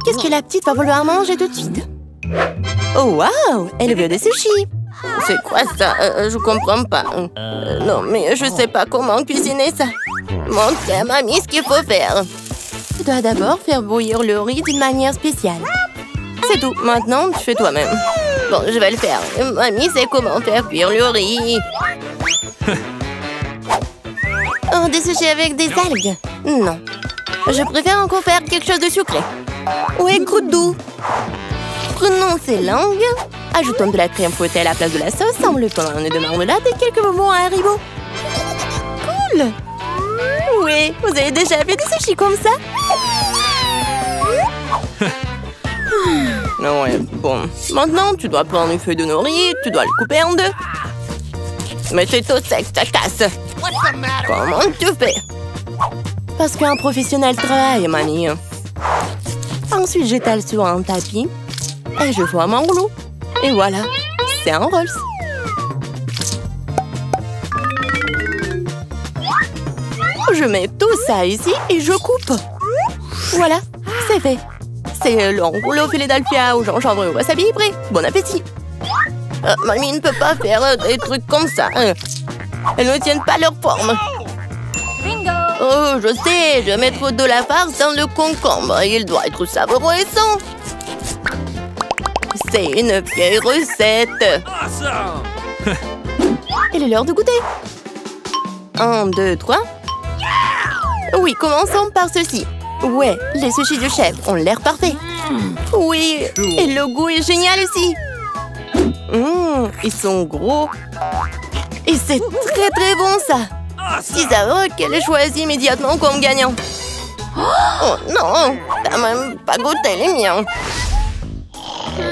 Qu'est-ce que la petite va vouloir manger tout de suite? Oh waouh, elle veut des sushis. C'est quoi ça? Je comprends pas. Non, mais je sais pas comment cuisiner ça. Montre à mamie ce qu'il faut faire. Tu dois d'abord faire bouillir le riz d'une manière spéciale. C'est tout. Maintenant, tu fais toi-même. Bon, je vais le faire. Mamie sait comment faire cuire le riz. Oh, des sushis avec des algues? Non. Je préfère encore faire quelque chose de sucré. Ouais, goûte doux. Prenons ces langues. Ajoutons de la crème fouettée à la place de la sauce, enveloppons un nez de marmelade et quelques bonbons à Haribo. Cool! Oui, vous avez déjà fait des sushis comme ça? Ouais, bon. Maintenant, tu dois prendre une feuille de nori, tu dois le couper en deux. Mais c'est au sec, ça casse. Comment tu fais? Parce qu'un professionnel travaille, mamie. Ensuite, j'étale sur un tapis et je forme un rouleau. Et voilà, c'est un Rolls. Je mets tout ça ici et je coupe. Voilà, c'est fait. C'est le rouleau Philadelphia au gingembre et au wasabi prêt. Bon appétit. Mamie ne peut pas faire des trucs comme ça. Elles ne tiennent pas leur forme. Bingo! Oh, je sais, je vais mettre de la farce dans le concombre. Il doit être savoureux et sain. C'est une vieille recette. Awesome! Il est l'heure de goûter. 1, 2, 3. Oui, commençons par ceci. Ouais, les sushis du chef ont l'air parfaits. Oui, et le goût est génial aussi. Ils sont gros. Et c'est très très bon ça. Si ça qu'elle est choisie immédiatement comme gagnant. Oh non, t'as même pas goûté les miens.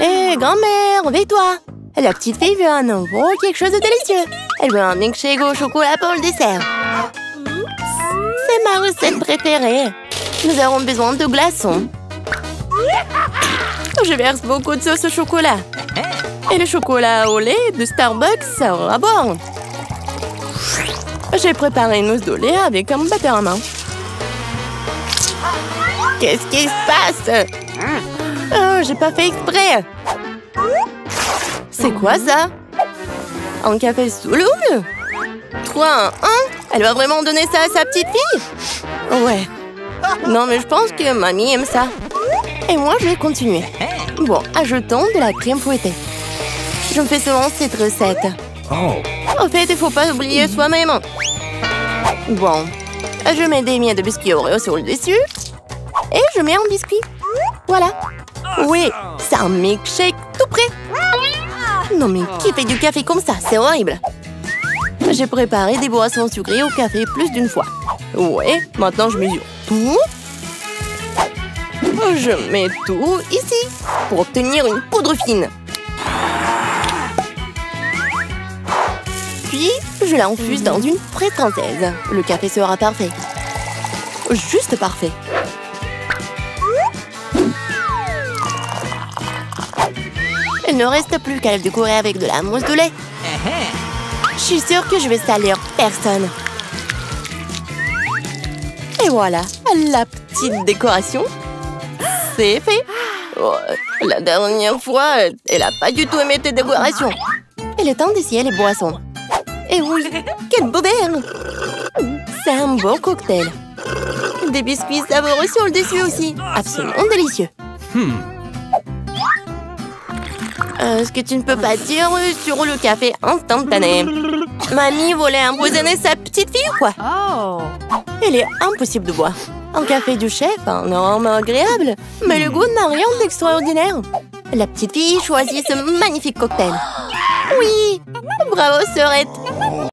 Hé, grand-mère, réveille-toi. La petite fille veut un nouveau quelque chose de délicieux. Elle veut un milkshake au chocolat pour le dessert. C'est ma recette préférée. Nous aurons besoin de glaçons. Je verse beaucoup de sauce au chocolat. Et le chocolat au lait de Starbucks sera bon. J'ai préparé une mousse de lait avec un batteur à main. Qu'est-ce qui se passe? Oh, j'ai pas fait exprès. C'est quoi ça? Un café sous l'eau? 3, 1. Elle va vraiment donner ça à sa petite fille? Ouais. Non, mais je pense que mamie aime ça. Et moi, je vais continuer. Bon, ajoutons de la crème fouettée. Je me fais souvent cette recette. En fait, il faut pas oublier soi-même. Bon, je mets des miettes de biscuits Oreo sur le dessus. Et je mets un biscuit. Voilà. Oui, c'est un milkshake tout prêt. Non, mais qui fait du café comme ça? C'est horrible. J'ai préparé des boissons sucrées au café plus d'une fois. Ouais, maintenant je mesure tout. Je mets tout ici pour obtenir une poudre fine. Puis, je l'infuse dans une fraise française. Le café sera parfait. Juste parfait. Il ne reste plus qu'à le décorer avec de la mousse de lait. Je suis sûre que je vais salir personne. Et voilà, la petite décoration. C'est fait. Oh, la dernière fois, elle n'a pas du tout aimé tes décorations. Il est temps d'essayer les boissons. Et oui, quel beau verre! C'est un beau cocktail. Des biscuits savoureux sur le dessus aussi. Absolument délicieux. Ce que tu ne peux pas dire sur le café instantané. Mamie voulait empoisonner sa petite fille ou quoi? Oh! Il est impossible de boire. Un café du chef, un arôme agréable, mais le goût n'a rien d'extraordinaire. La petite fille choisit ce magnifique cocktail. Oui! Bravo, sœurette!